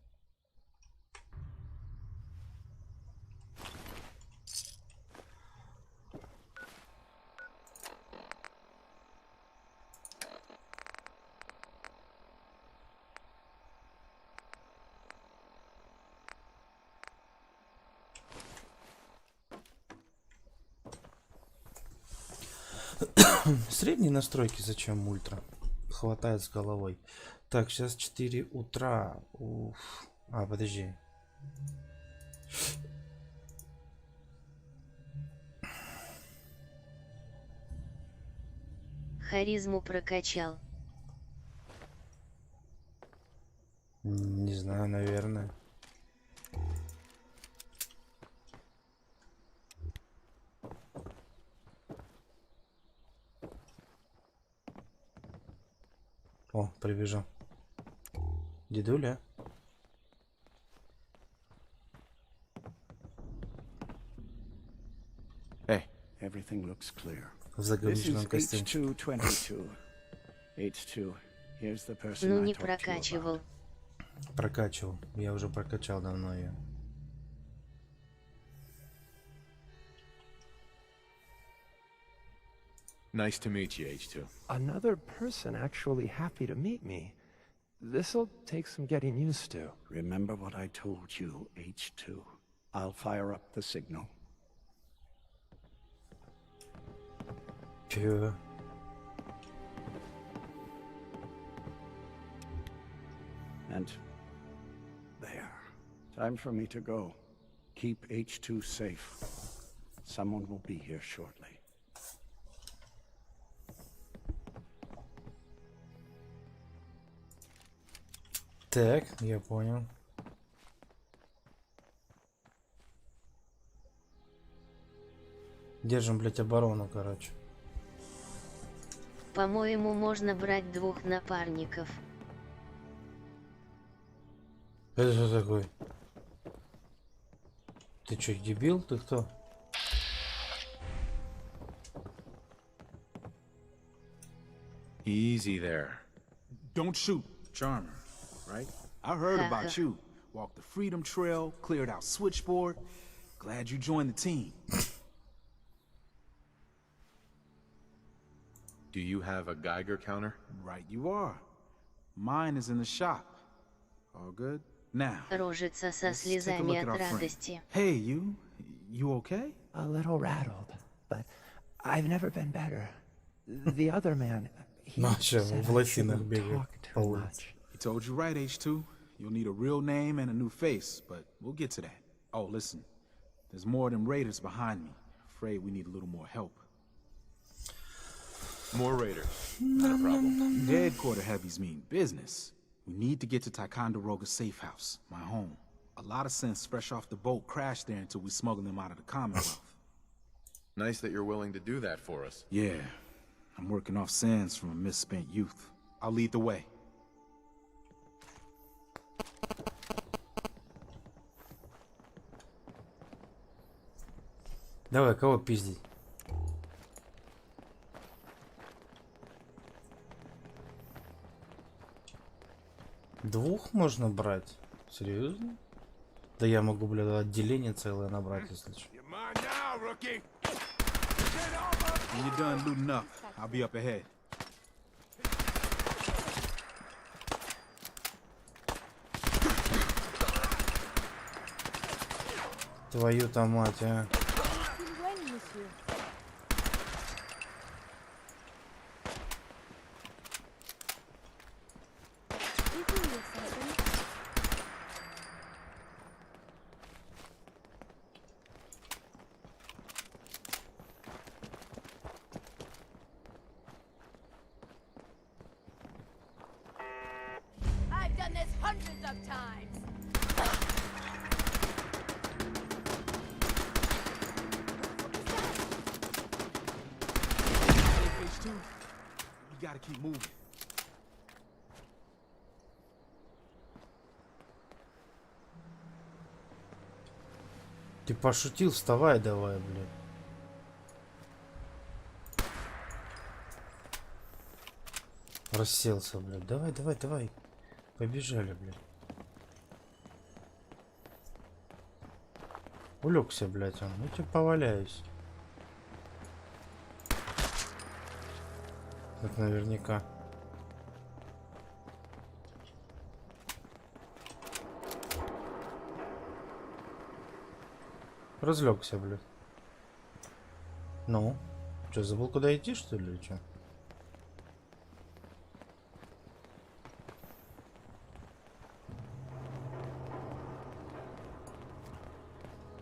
Средние настройки зачем ультра? Хватает с головой. Так, сейчас 4 утра. Уф. А, подожди. Харизму прокачал. Не знаю, наверное. О, прибежал. Дедуля. Hey. Everything looks clear. В This заграничном is костюмчике. H222. H2, here's the person Ну I не talked to you прокачивал. Прокачивал. Я уже прокачал давно ее. Nice to meet you, H2. Another person actually happy to meet me. This'll take some getting used to. Remember what I told you, H2. I'll fire up the signal. Чё? And there. Time for me to go. Keep H2 safe. Someone will be here shortly. Так, я понял. Держим, блять, оборону, короче. По-моему, можно брать 2 напарников. Это что такое? Ты чё, дебил? Ты кто? Easy there. Don't shoot, Charmer, right? I heard about you. Walked the Freedom Trail, cleared out Switchboard. Glad you joined the team. Do you have a Geiger counter? Right you are. Mine is in the shop. All good? Now, Рожица со let's take a слезами look at от our friend. радости. Hey, you okay? A little rattled, but I've never been better. The other man, he Маша said в I лосинах shouldn't бегает talk по too улице. much. He told you right, H2. You'll need a real name and a new face, but we'll get to that. Oh, listen. There's more than raiders behind me. Afraid we need a little more help. More raiders. Not a problem. Headquarter heavies mean business. We need to get to Ticonderoga's safe house, my home. A lot of synths fresh off the boat crashed there until we smuggled them out of the Commonwealth. Nice that you're willing to do that for us. Yeah, I'm working off sands from a misspent youth. I'll lead the way. Давай, кого пиздить? Двух можно брать? Серьезно? Да я могу, блядь, отделение целое набрать, если что. When you're done looting up, I'll be up ahead. Твою-то мать, а. I've done this hundreds of times. You gotta keep moving. Ты пошутил, вставай давай, блядь. Расселся, блядь. Давай, давай, давай. Побежали, блядь. Улегся, блядь, он. Ну тебе поваляюсь. Так наверняка. Разлегся, блядь. Ну, что, забыл куда идти, что ли, или что?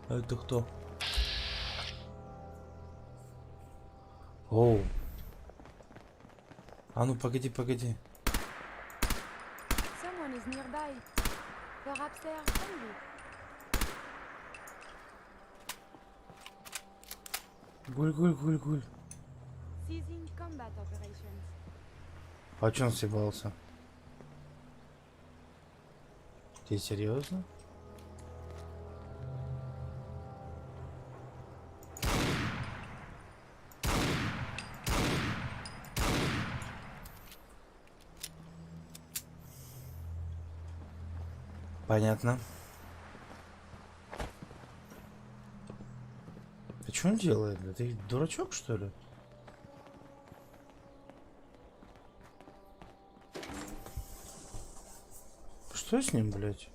А это кто? Оу. А ну погоди, погоди. Someone is nearby. Perhaps they are friendly. Гуль-гуль-гуль-гуль. Ceasing combat operations. А чё он съебался? Ты серьезно? Понятно. А что он делает? Ты дурачок, что ли? Что с ним, блядь?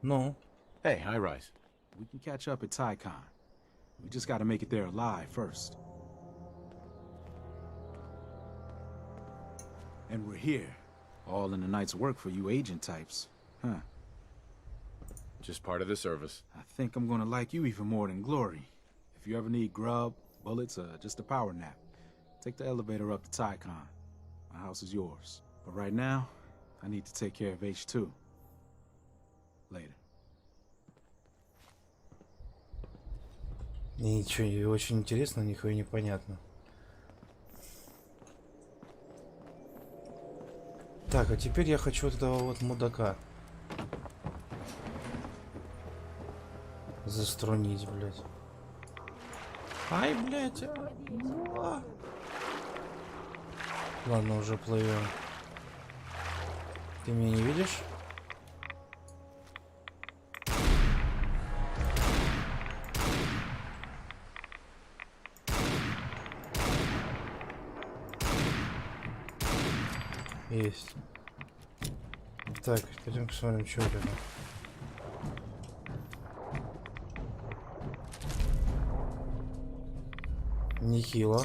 Ну? Hey, High Rise. We can catch up at TyCon. We just gotta make it there alive first. And we're here. All in the night's work for you agent types. Huh. Just part of the service. I think I'm gonna like you even more than Glory. If you ever need grub, bullets, or just a power nap, take the elevator up to TyCon. My house is yours. But right now, I need to take care of H2. Later. Ничего, и очень интересно, нихуя непонятно. Так, а теперь я хочу вот этого вот мудака заструнить, блядь. Ай, блядь. Ладно, уже плывем. Ты меня не видишь? Есть. Так, пойдем посмотрим, что это. Нехило.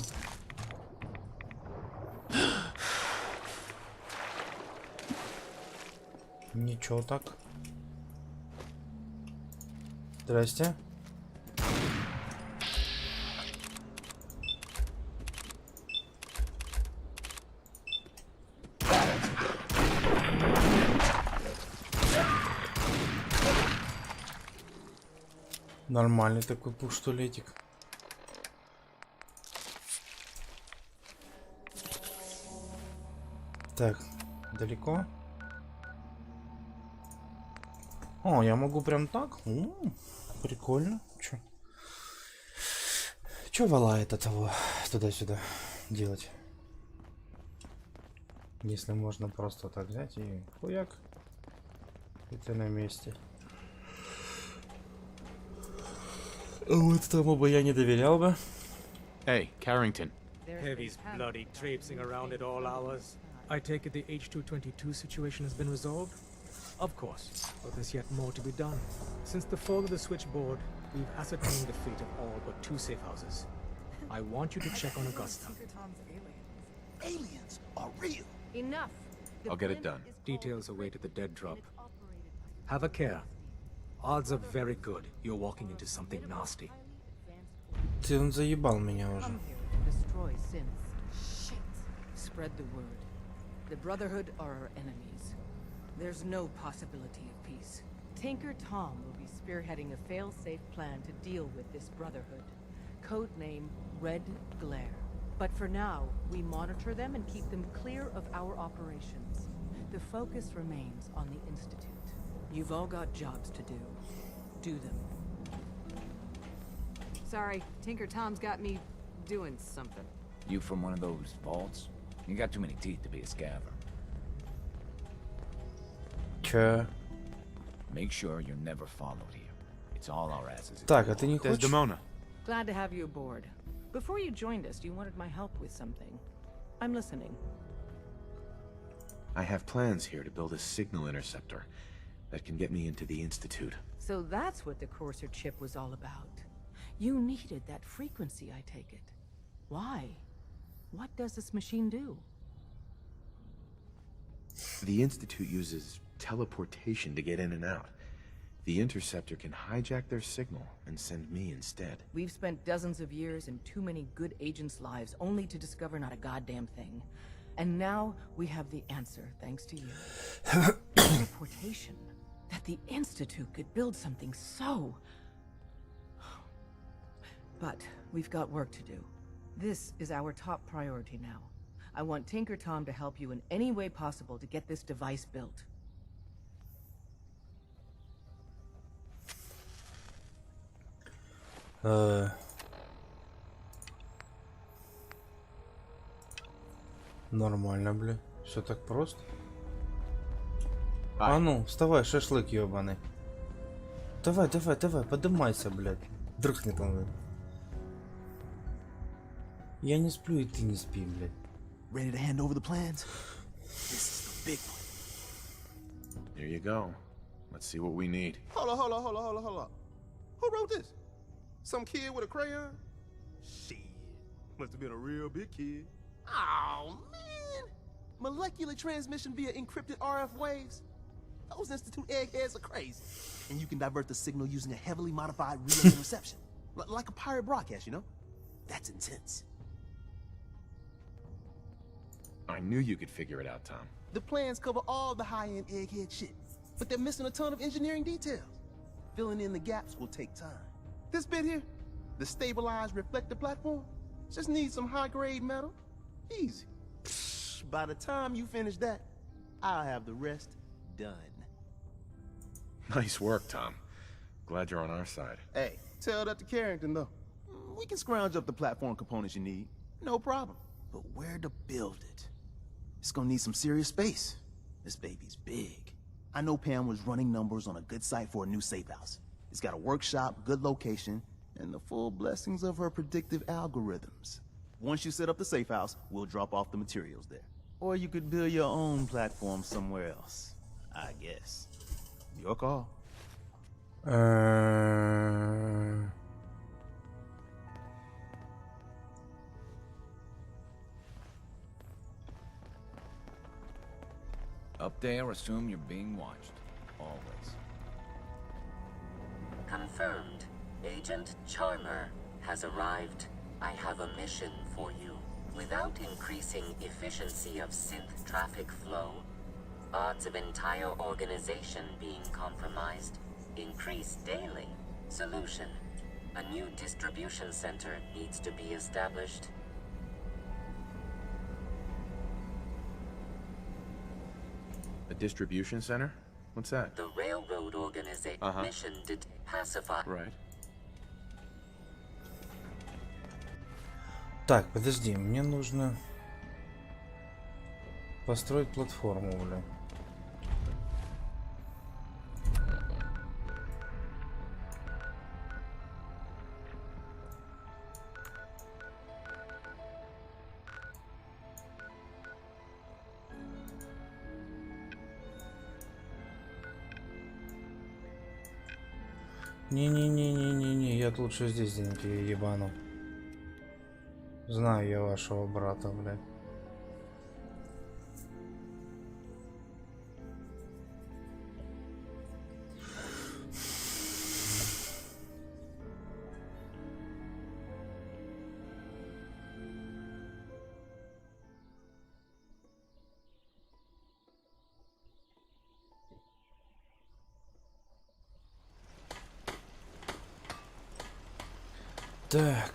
Ничего так. Здрасте. Нормальный такой пуштулетик. Так, далеко? О, я могу прям так? Прикольно. Чё валает от того туда-сюда делать? Если можно просто так взять и хуяк. И ты на месте. Вот тому бы я не доверял бы. Hey, Carrington. Heavy's bloody traipsing around at all hours. I take it the H-222 situation has been resolved? Of course, but there's yet more to be done. Since the fall of the switchboard, we've ascertained the fate of all but 2 safe houses. I want you to check on Augusta. Aliens are real. Enough. I'll get it done. Details await at the dead drop. Have a care. Odds are very good you're walking into something nasty. Ты он заебал меня уже. Destroy sins. Shit. Spread the word. The Brotherhood are our enemies. There's no possibility of peace. Tinker Tom will be spearheading a fail-safe plan to deal with this Brotherhood. Codename Red Glare. But for now, we monitor them and keep them clear of our operations. The focus remains on the Institute. You've all got jobs to do. Do them. Sorry, Tinker Tom's got me doing something. You from one of those vaults? You got too many teeth to be a scaver. Чё? Make sure you're never followed here. It's all our asses. Так, а ты не хочешь? Desdemona. Glad to have you aboard. Before you joined us, you wanted my help with something. I'm listening. I have plans here to build a signal interceptor that can get me into the Institute. So that's what the Courser chip was all about. You needed that frequency, I take it. Why? What does this machine do? The Institute uses teleportation to get in and out. The interceptor can hijack their signal and send me instead. We've spent dozens of years and too many good agents' lives only to discover not a goddamn thing. And now we have the answer, thanks to you. Teleportation. That the Institute could build something so... But we've got work to do. This is our top priority now. I want Tinker Tom to help you in any way possible to get this device built. Нормально, бля. Все так просто. А ну, вставай, шашлык ёбаный. Давай, давай, давай, подымайся, блядь. Дрыхни там, блядь. Я не сплю, и ты не спи, блядь. Ready to hand over the plans? This is the big one. Here you go. Let's see what we need. Hold on. Who wrote this? Some kid with a crayon? Shit. Must have been a real big kid. Oh, man. Molecular transmission via encrypted RF waves? Those Institute eggheads are crazy. And you can divert the signal using a heavily modified relay reception. Like a pirate broadcast, you know? That's intense. I knew you could figure it out, Tom. The plans cover all the high-end egghead shit, but they're missing a ton of engineering details. Filling in the gaps will take time. This bit here, the stabilized reflector platform, just needs some high-grade metal. Easy. Psh, by the time you finish that, I'll have the rest done. Nice work, Tom. Glad you're on our side. Hey, tell that to Carrington, though. We can scrounge up the platform components you need. No problem. But where to build it? It's gonna need some serious space. This baby's big. I know Pam was running numbers on a good site for a new safe house. It's got a workshop, good location, and the full blessings of her predictive algorithms. Once you set up the safe house, we'll drop off the materials there. Or you could build your own platform somewhere else, I guess. Your call. Up there, assume you're being watched. Always. Confirmed. Agent Charmer has arrived. I have a mission for you. Without increasing efficiency of synth traffic flow, odds of entire organization being compromised increase daily. Solution. A new distribution center needs to be established. A distribution center? What's that? The railroad organization mission did pacify. Right. Так, подожди, мне нужно построить платформу, бля. Не-не-не-не-не-не, я лучше здесь где-нибудь ебану. Знаю я вашего брата, блядь. Так.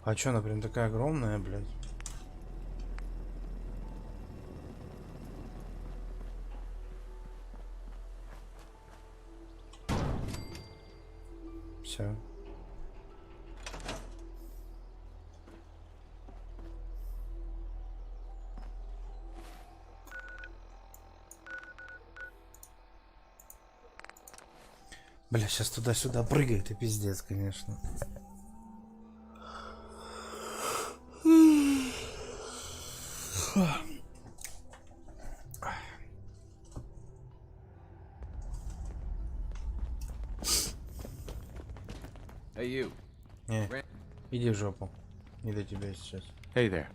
А чё она прям такая огромная, блядь? Все. Бля, сейчас туда-сюда прыгает и пиздец, конечно. Hey, you. Не, иди в жопу. Не до тебя сейчас. Hey there.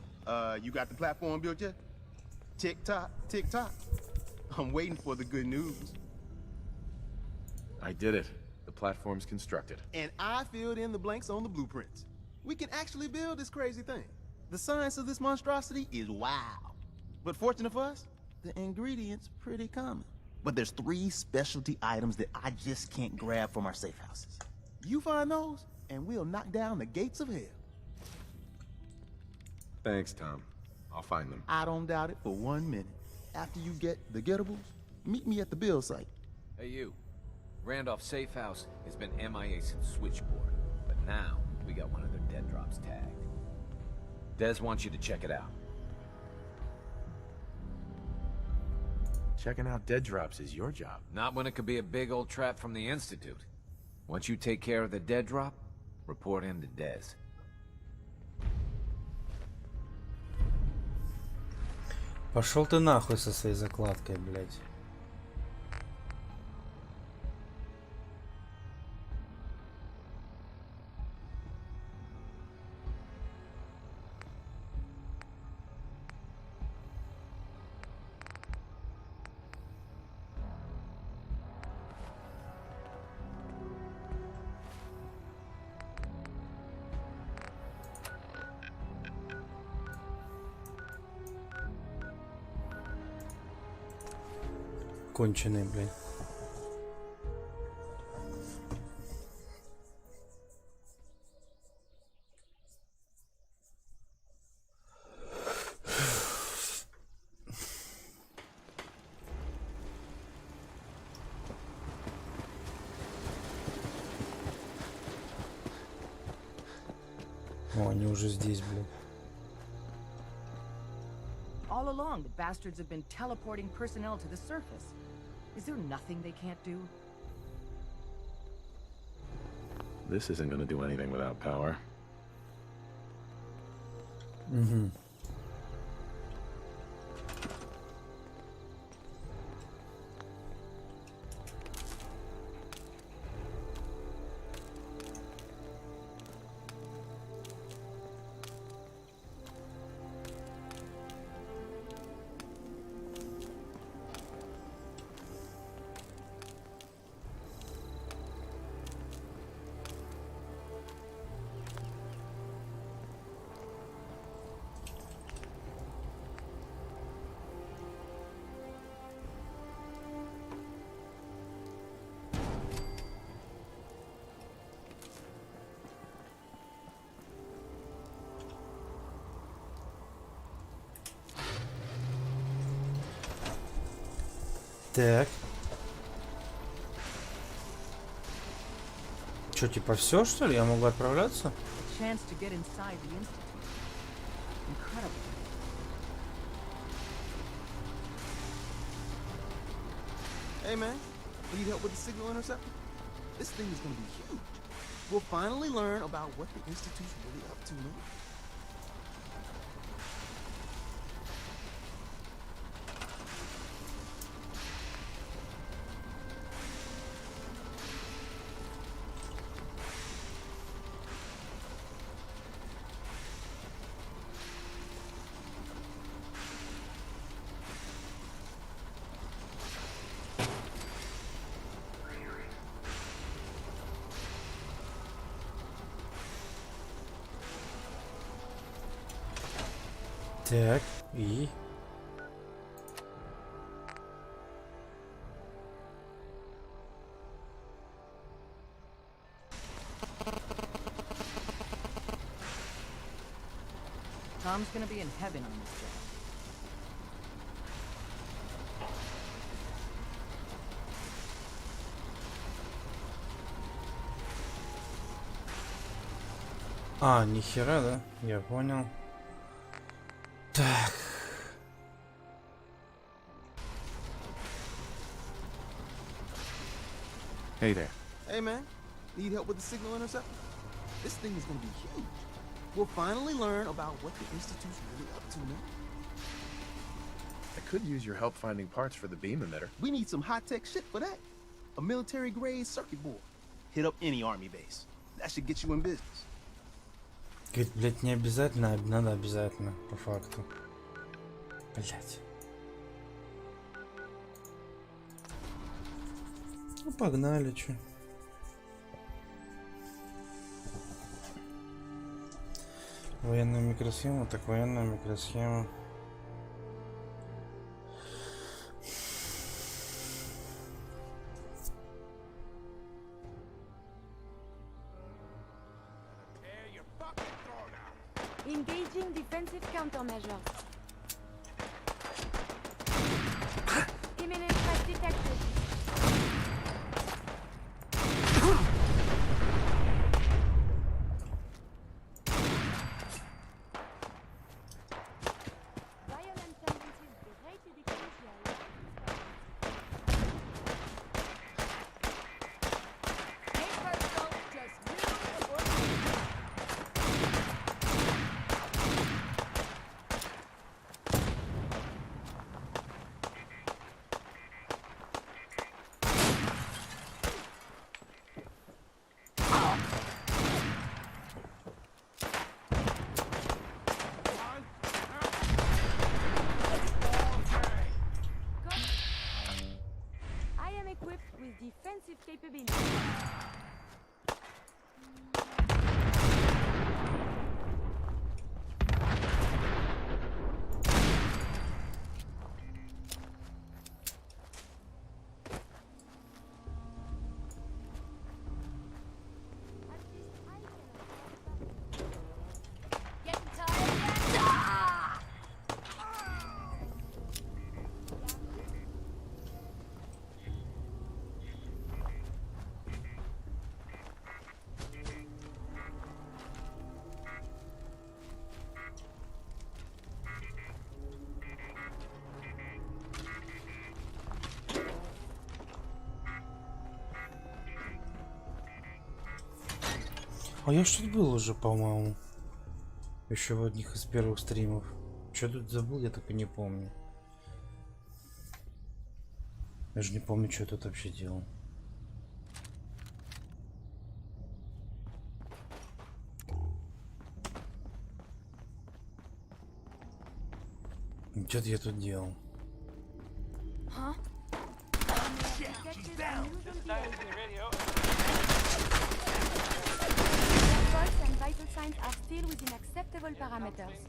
You got the platform built yet? Tick tock, tick tock. I'm waiting for the good news. I did it. The platform's constructed. And I filled in the blanks on the blueprints. We can actually build this crazy thing. The science of this monstrosity is wow. But fortunate for us, the ingredients pretty common. But there's 3 specialty items that I just can't grab from our safe houses. You find those, and we'll knock down the gates of hell. Thanks, Tom. I'll find them. I don't doubt it for 1 minute. After you get the gettables, meet me at the build site. Hey, you. Randolph's safe house has been MIA since Switchboard, but now we got one of their dead drops tagged. Des wants you to check it out. Checking out dead drops is your job. Not when it could be a big old trap from the Institute. Once you take care of the dead drop, report in to Des. Пошел ты нахуй со своей закладкой, блядь. Конченый, блядь. О, они уже здесь, блядь. All along, the bastards have been teleporting personnel to the surface. Is there nothing they can't do? This isn't gonna do anything without power. Mm-hmm. Так. Что, типа все, что ли? Я могу отправляться? Hey man, need help with the signal interceptor? This thing is gonna be huge. We'll finally learn about what the Institute's really up to, man. Так, и... Tom's gonna be in heaven on this job. А, нихера, да? Я понял. Так. Hey there. Hey, man. Need help with the signal interceptor? This thing is gonna be huge. We'll finally learn about what the Institute's really up to now. I could use your help finding parts for the beam emitter. We need some high-tech shit for that. A military-grade circuit board. Hit up any army base. That should get you in business. Говорит, блять, не обязательно, а надо обязательно, по факту. Блять. Ну, погнали, чё. Военная микросхема, так военная микросхема. Engaging defensive countermeasures. Imminent threat detected. Violent tendencies greatly decreased. Defensive capability. А я что-то был уже, по-моему. Еще в одних из первых стримов. Что тут забыл, я так и не помню. Я же не помню, что я тут вообще делал. Что-то я тут делал. Huh? Pulse and vital signs are still within acceptable parameters.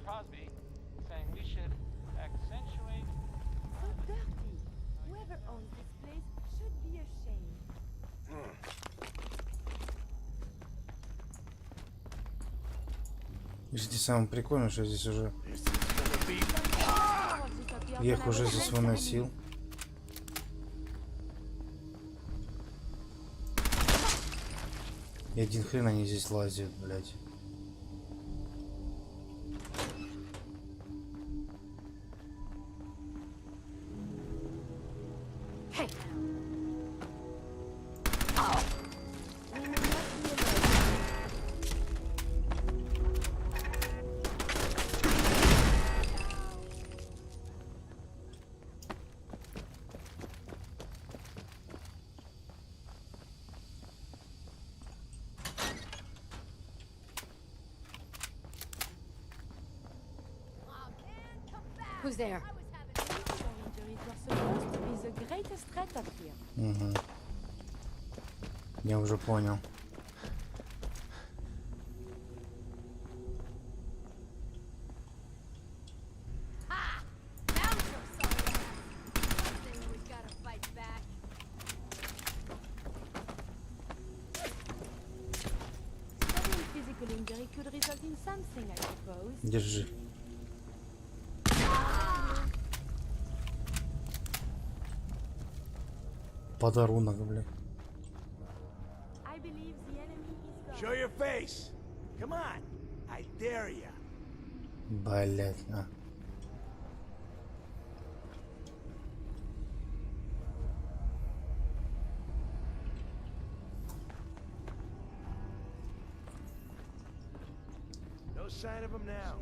Saying we should accentuate. So dirty. Whoever owns this place should be ashamed. Здесь самое прикольное, что здесь уже... Я их уже здесь выносил. И один хрен они здесь лазят, блядь. Who's there? Injuries were supposed to be the greatest threat up here. Угу. Я уже понял. Something, I suppose. Держи. Подарунок, бля. I believe the enemy is gone. Show your face. Come on. I dare ya. Блять, а. No sign of him now.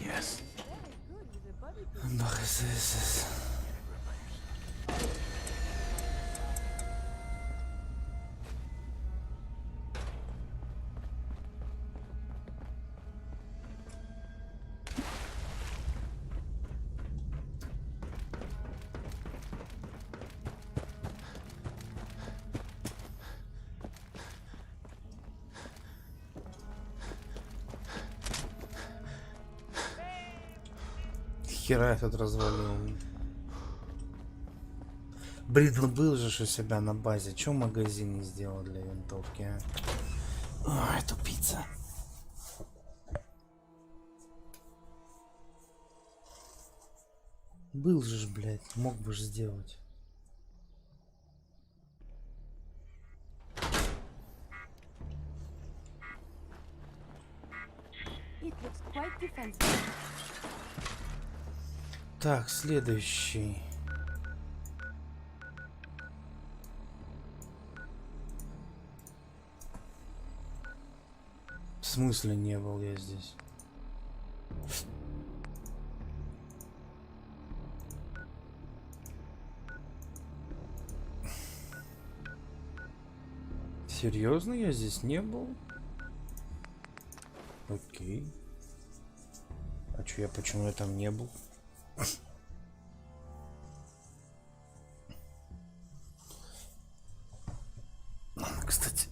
Yes. Бахасэсэс. Хера я тут развалил. Блин, ну был же у себя на базе. Чё магазин не сделал для винтовки, а? Ой, тупица. Был же ж, блядь, мог бы ж сделать. It looks quite defensive. Так, следующий. В смысле не был я здесь? Серьезно, я здесь не был? Окей. А чё я, почему я там не был? Кстати.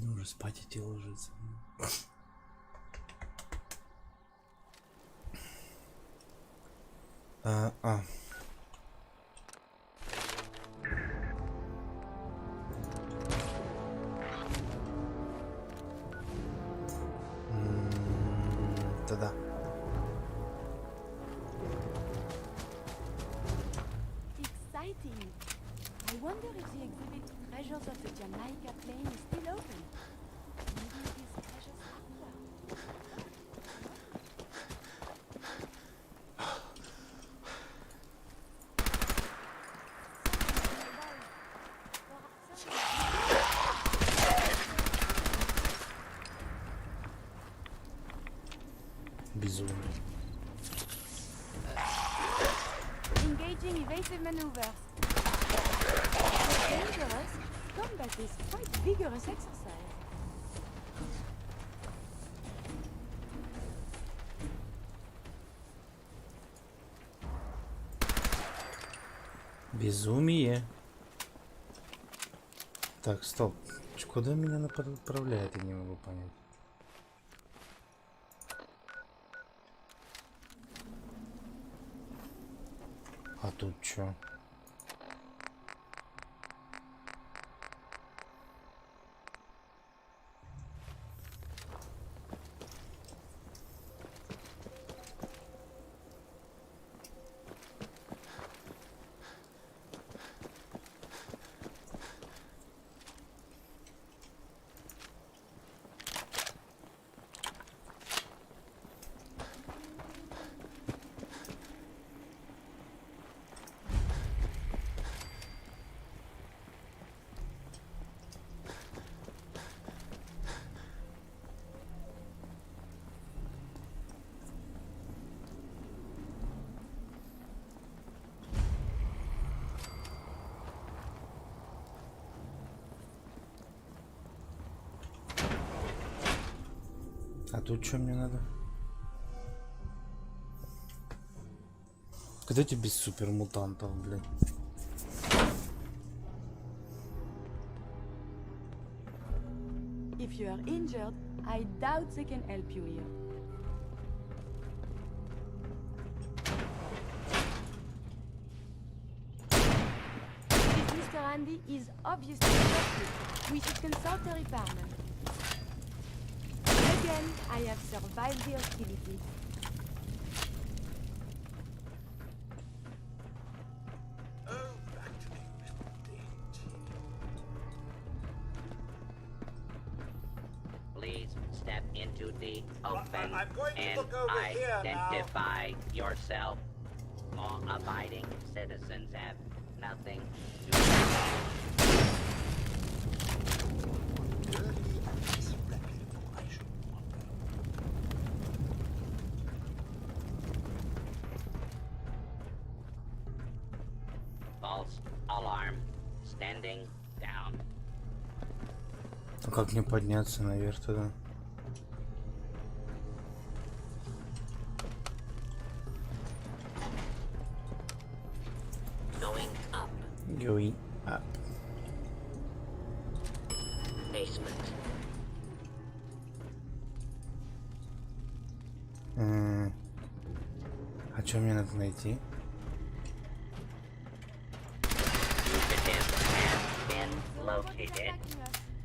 Ну уже спать идти ложиться. Да. Exciting. I wonder if the exhibit Treasures of the Jamaica Plain is still open. Maybe it is treasures after. Безумно. Engaging evasive maneuvers. Dangerous. Combat is quite vigorous exercise. Безумие. Так, стоп. Куда меня направляет, я не могу понять. А тут чё? тут что мне надо? Когда тебе без супермутантов, блин? If you are injured, I doubt they can help you here. If Mr. Andy is obviously affected, we should consult a repairman. Again, I have survived the hostility. Please step into the open and identify yourself. Law-abiding citizens have nothing to do. False alarm. Standing down. А как мне подняться наверх туда? Going up. Going up. Basement. А что мне надо найти? Located.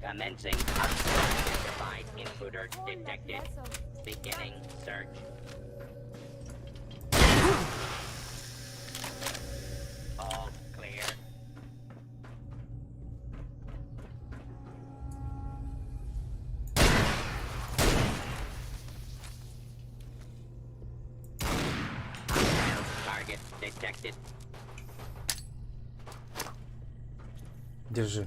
Commencing unidentified intruder detected. Beginning search. All clear. Target detected. Держи.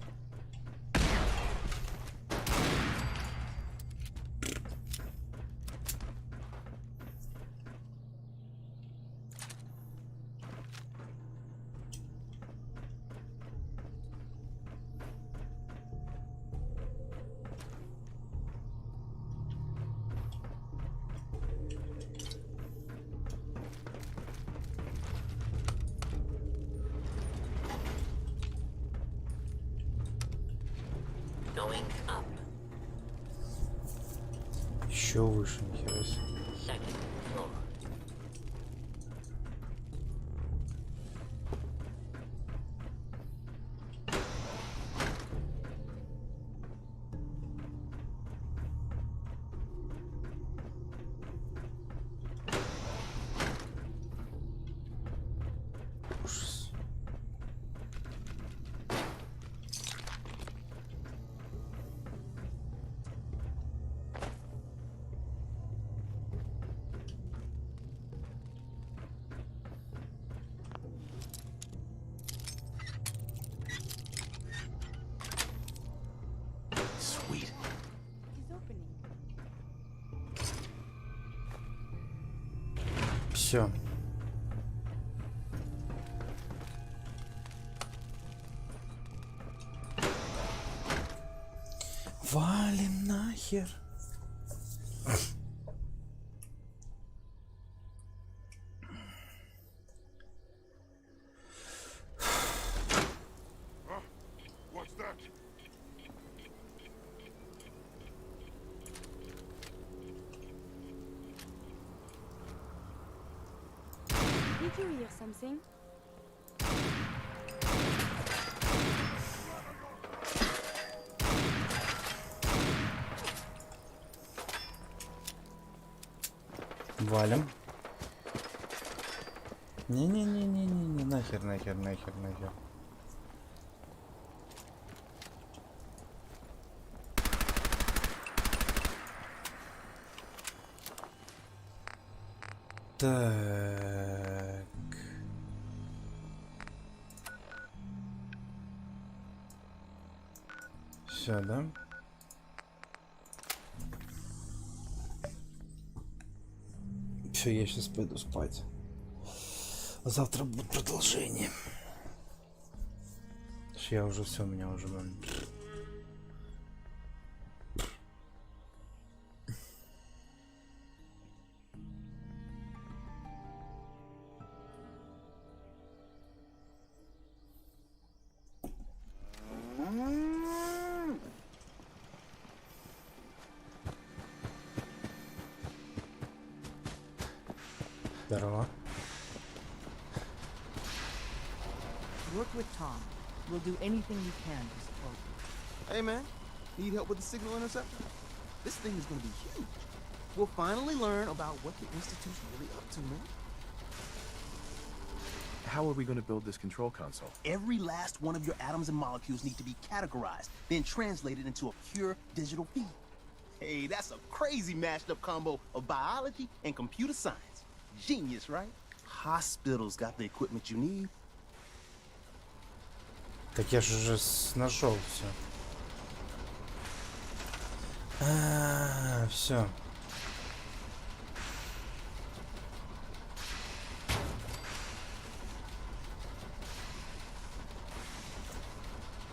Going up. Еще выше, нихера себе. Second floor. Ужас. Sweet. It's opening. Все. Валим нахер. What's that? Did you hear something? Валим. Не-не-не-не-не, нахер, нахер, нахер, нахер. Так. Все, да? Все, я сейчас пойду спать. А завтра будет продолжение. Я уже все, меня уже... Здорово. Work with Tom. We'll do anything we can to support you. Hey, man. Need help with the signal interceptor? This thing is gonna be huge. We'll finally learn about what the Institute's really up to, man. How are we going to build this control console? Every last one of your atoms and molecules need to be categorized, then translated into a pure digital feed. Hey, that's a crazy mashed up combo of biology and computer science. Genius, right? Hospitals got the equipment you need. Так я же уже нашел все. Все.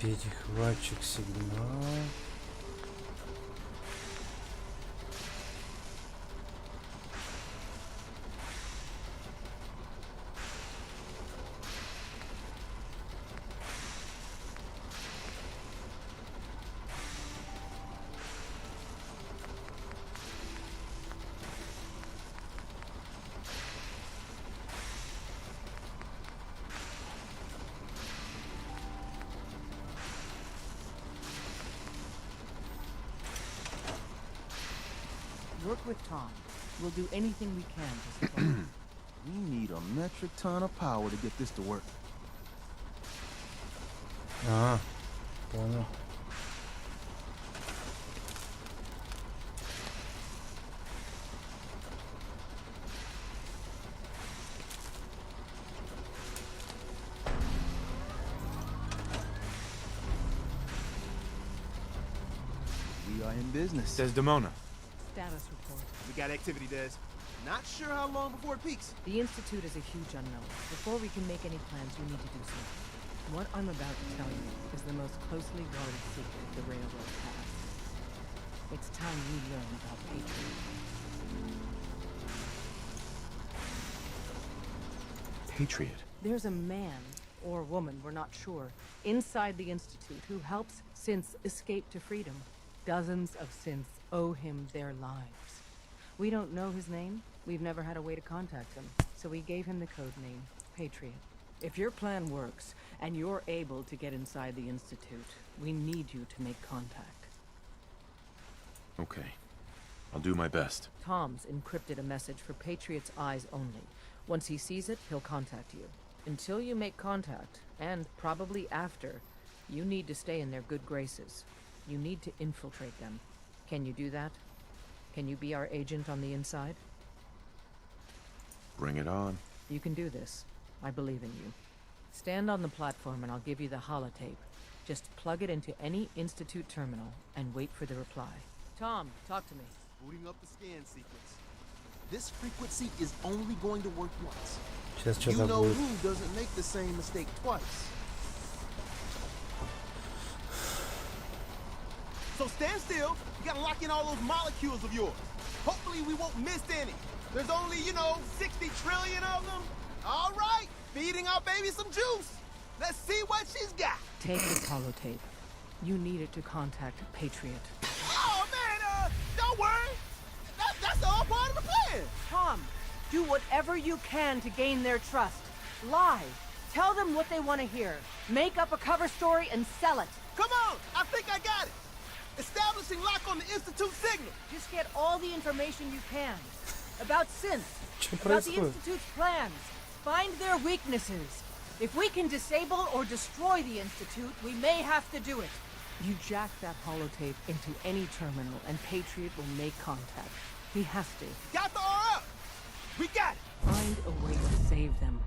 Перехватчик сигнала. Work with Tom. We'll do anything we can to support you. We need a metric ton of power to get this to work. Понял. We are in business. Desdemona. Status report. We got activity, Des. Not sure how long before it peaks. The Institute is a huge unknown. Before we can make any plans, you need to do something. What I'm about to tell you is the most closely guarded secret the Railroad has. It's time you learn about Patriot. Patriot? There's a man, or woman, we're not sure, inside the Institute who helps synths escape to freedom. Dozens of synths owe him their lives. We don't know his name. We've never had a way to contact him. So we gave him the code name, Patriot. If your plan works, and you're able to get inside the Institute, we need you to make contact. Okay. I'll do my best. Tom's encrypted a message for Patriot's eyes only. Once he sees it, he'll contact you. Until you make contact, and probably after, you need to stay in their good graces. You need to infiltrate them. Can you do that? Can you be our agent on the inside? Bring it on. You can do this. I believe in you. Stand on the platform and I'll give you the holotape. Just plug it into any Institute terminal and wait for the reply. Tom, talk to me. Booting up the scan sequence. This frequency is only going to work once. Сейчас You что-то know будет. who doesn't make the same mistake twice. So stand still. You gotta lock in all those molecules of yours. Hopefully we won't miss any. There's only, 60 trillion of them. All right, feeding our baby some juice. Let's see what she's got. Take this holotape. You need it to contact Patriot. Oh, man, don't worry. That's all part of the plan. Tom, do whatever you can to gain their trust. Lie. Tell them what they want to hear. Make up a cover story and sell it. Come on, I think I got it. Establishing lock on the Institute signal. Just get all the information you can. About synths. Что About the происходит? Institute's plans. Find their weaknesses. If we can disable or destroy the Institute, we may have to do it. You jack that holotape into any terminal and Patriot will make contact. He has to. Got the R up. We got it. Find a way to save them.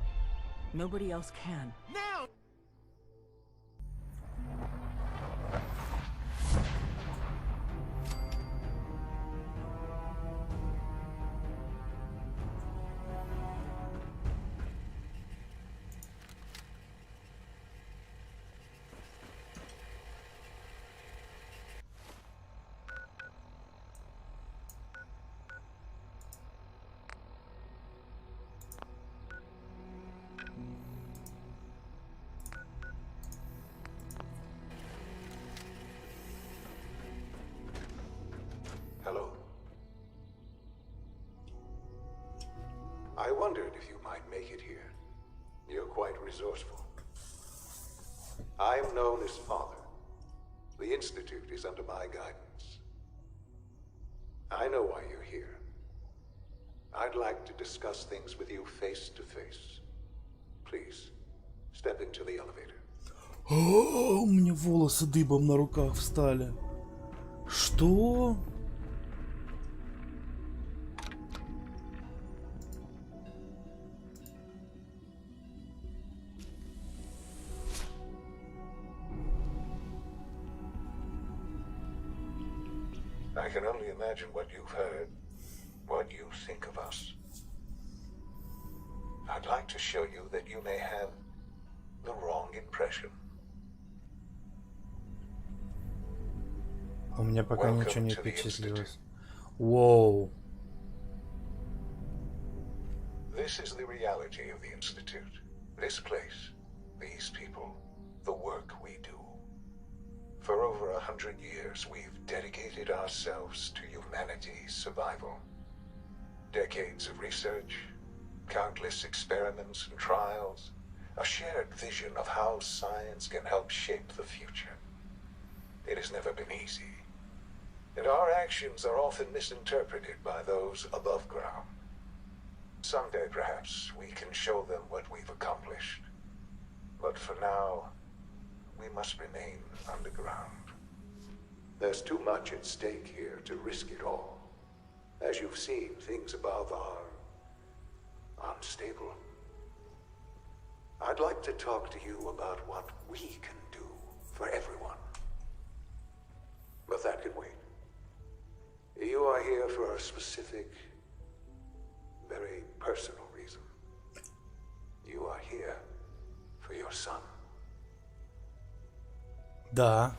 Nobody else can. Now. wondered if you might make it here. You're quite resourceful. I am known as Father. The Institute is under my guidance. I know why you're here. I'd like to discuss things with you face to face. Please, step into the elevator. О, у меня волосы дыбом на руках встали. Что? I can only imagine what you've heard, what you think of us. I'd like to show you that you may have the wrong impression. У меня пока ничего не впечатлилось. Воу. This is the reality of the Institute. This place, these people, the work we do. For over 100 years, we've dedicated ourselves to humanity's survival. Decades of research, countless experiments and trials, a shared vision of how science can help shape the future. It has never been easy, and our actions are often misinterpreted by those above ground. Someday, perhaps, we can show them what we've accomplished. But for now, we must remain underground. There's too much at stake here to risk it all. As you've seen, things above are unstable. I'd like to talk to you about what we can do for everyone. But that can wait. You are here for a specific, very personal reason. You are here for your son. Да.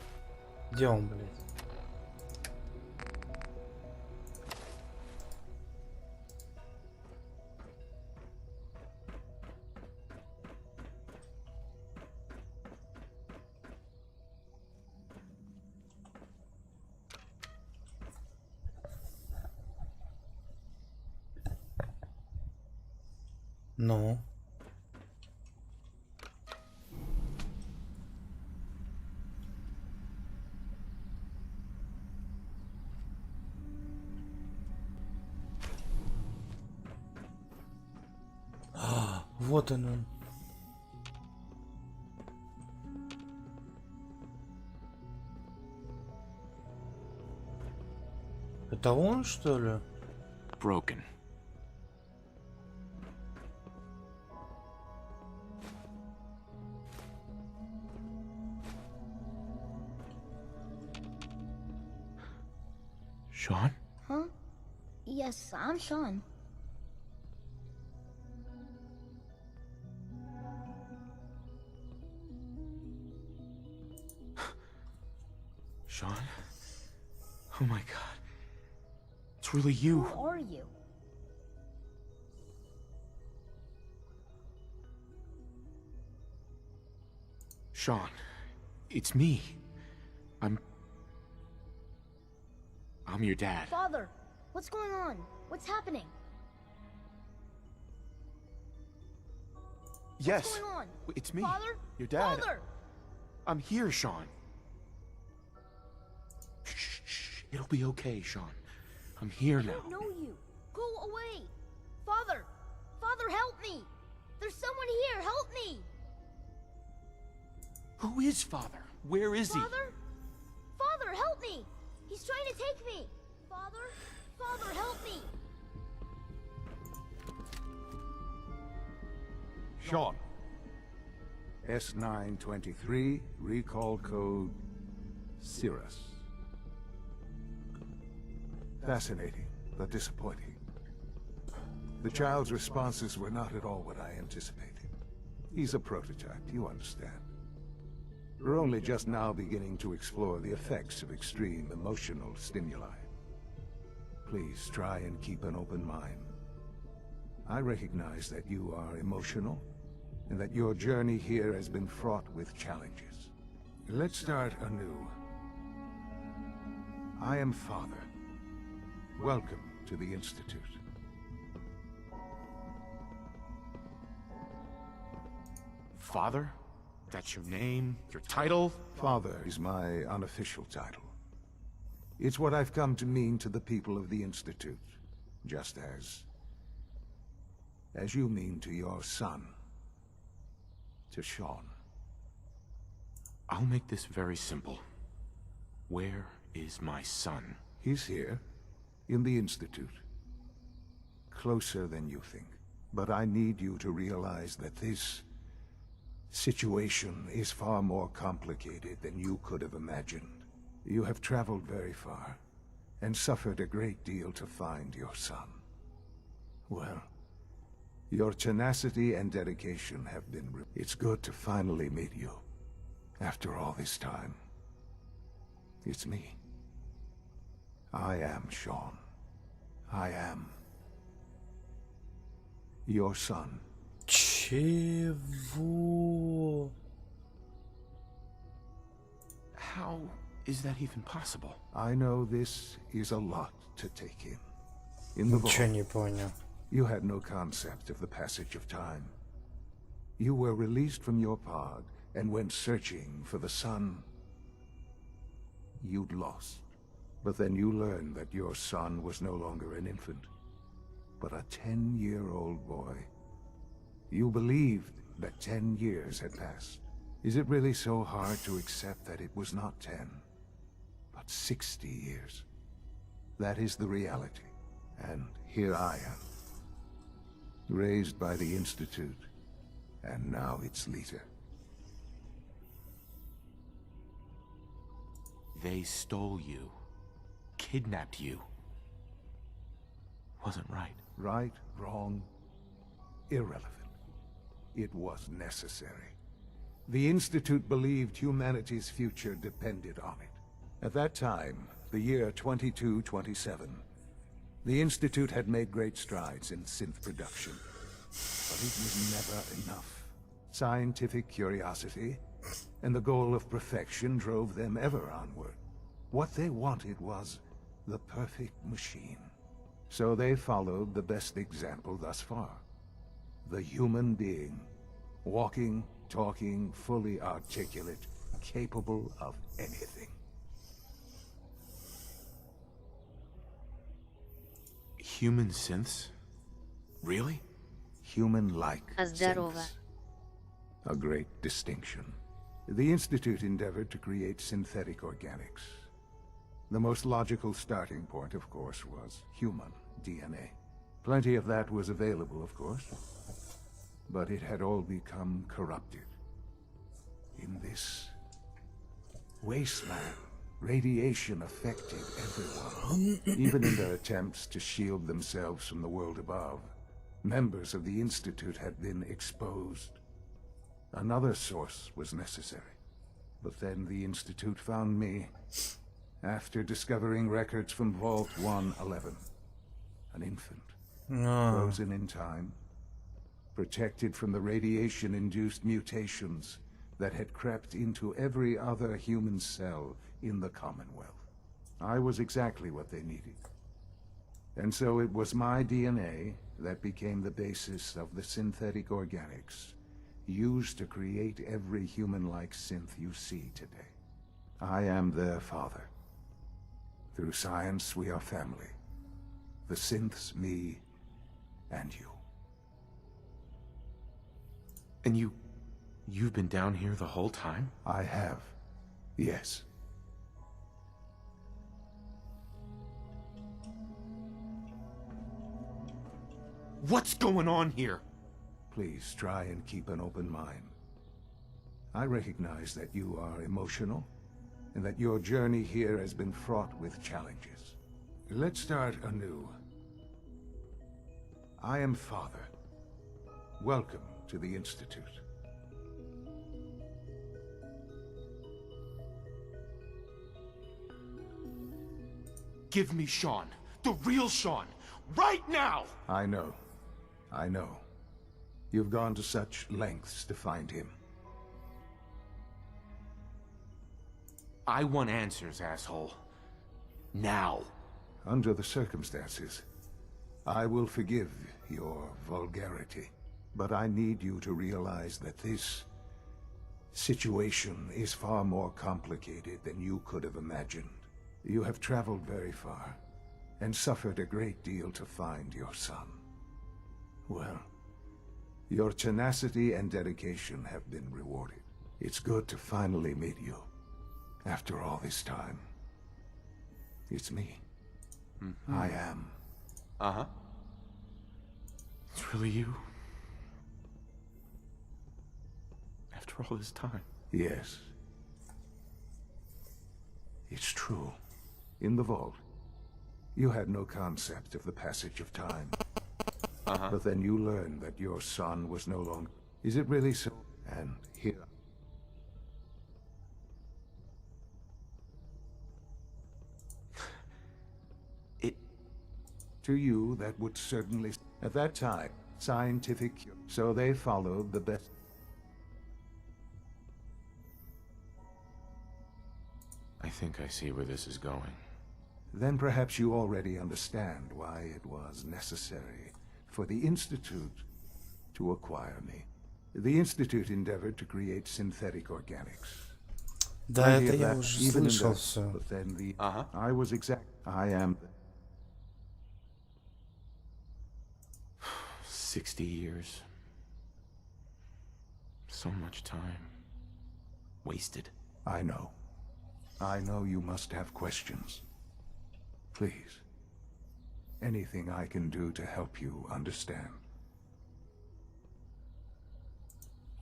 Где он, блядь? Ну. Вот он. Это он, что ли? Broken. Sean? Huh? Yes, I'm Sean. Sean? Oh my god. It's really you. Who are you? Sean, it's me. I'm your dad. Father, what's going on? What's happening? Yes. What's going on? It's me. Father? Your dad. Father! I'm here, Sean. Shh. It'll be okay, Sean. I'm here now. I don't know you. Go away. Father! Father, help me! There's someone here, help me! Who is Father? Where is he? Father? Father, help me! He's trying to take me! Father? Father, help me! Sean. S923, recall code Cirrus. Fascinating, but disappointing. The child's responses were not at all what I anticipated. He's a prototype, you understand. We're only just now beginning to explore the effects of extreme emotional stimuli. Please try and keep an open mind. I recognize that you are emotional, and that your journey here has been fraught with challenges. Let's start anew. I am Father. Welcome to the Institute. Father? That's your name, your title? Father is my unofficial title. It's what I've come to mean to the people of the Institute, just as you mean to your son, to Sean. I'll make this very simple. Where is my son? He's here, in the Institute. Closer than you think. But I need you to realize that this situation is far more complicated than you could have imagined. You have traveled very far, and suffered a great deal to find your son. Well, your tenacity and dedication have been... It's good to finally meet you, after all this time. It's me. I am Sean. I am your son. Чего? How is that even possible? I know this is a lot to take in. In the Ничего не vault, понял. you had no concept of the passage of time. You were released from your pod and went searching for the son you'd lost. But then you learned that your son was no longer an infant, but a 10-year-old boy. You believed that 10 years had passed. Is it really so hard to accept that it was not 10, but 60 years? That is the reality. And here I am, raised by the Institute, and now its leader. They stole you, kidnapped you. Wasn't right. Right, wrong, irrelevant. It was necessary. The Institute believed humanity's future depended on it. At that time, the year 2227, the Institute had made great strides in synth production. But it was never enough. Scientific curiosity and the goal of perfection drove them ever onward. What they wanted was the perfect machine. So they followed the best example thus far. The human being. Walking, talking, fully articulate, capable of anything. Human synths? Really? Human-like Здорово. synths. A great distinction. The Institute endeavored to create synthetic organics. The most logical starting point, of course, was human DNA. Plenty of that was available, of course, but it had all become corrupted. In this wasteland, radiation affected everyone, even in their attempts to shield themselves from the world above. Members of the Institute had been exposed. Another source was necessary. But then the Institute found me after discovering records from Vault 111. An infant, frozen in time, protected from the radiation-induced mutations that had crept into every other human cell in the Commonwealth. I was exactly what they needed. And so it was my DNA that became the basis of the synthetic organics used to create every human-like synth you see today. I am their father. Through science, we are family. The synths, me, and you. And you've been down here the whole time? I have, yes. What's going on here? Please try and keep an open mind. I recognize that you are emotional, and that your journey here has been fraught with challenges. Let's start anew. I am Father. Welcome to the Institute. Give me Sean. The real Sean. Right now! I know. I know. You've gone to such lengths to find him. I want answers, asshole. Now. Under the circumstances, I will forgive your vulgarity. But I need you to realize that this situation is far more complicated than you could have imagined. You have traveled very far, and suffered a great deal to find your son. Well, your tenacity and dedication have been rewarded. It's good to finally meet you, after all this time. It's me. I am. Uh-huh. It's really you? After all this time? Yes. It's true. In the vault, you had no concept of the passage of time. But then you learned that your son was no longer... Is it really so? And here... To you, that would certainly... At that time, scientific... So they followed the best... I think I see where this is going. Then perhaps you already understand why it was necessary for the Institute to acquire me. The Institute endeavored to create synthetic organics. Да, это я уже слышал всё. But then the... I was exact... I am... 60 years. So much time. Wasted. I know. I know you must have questions. Please. Anything I can do to help you understand.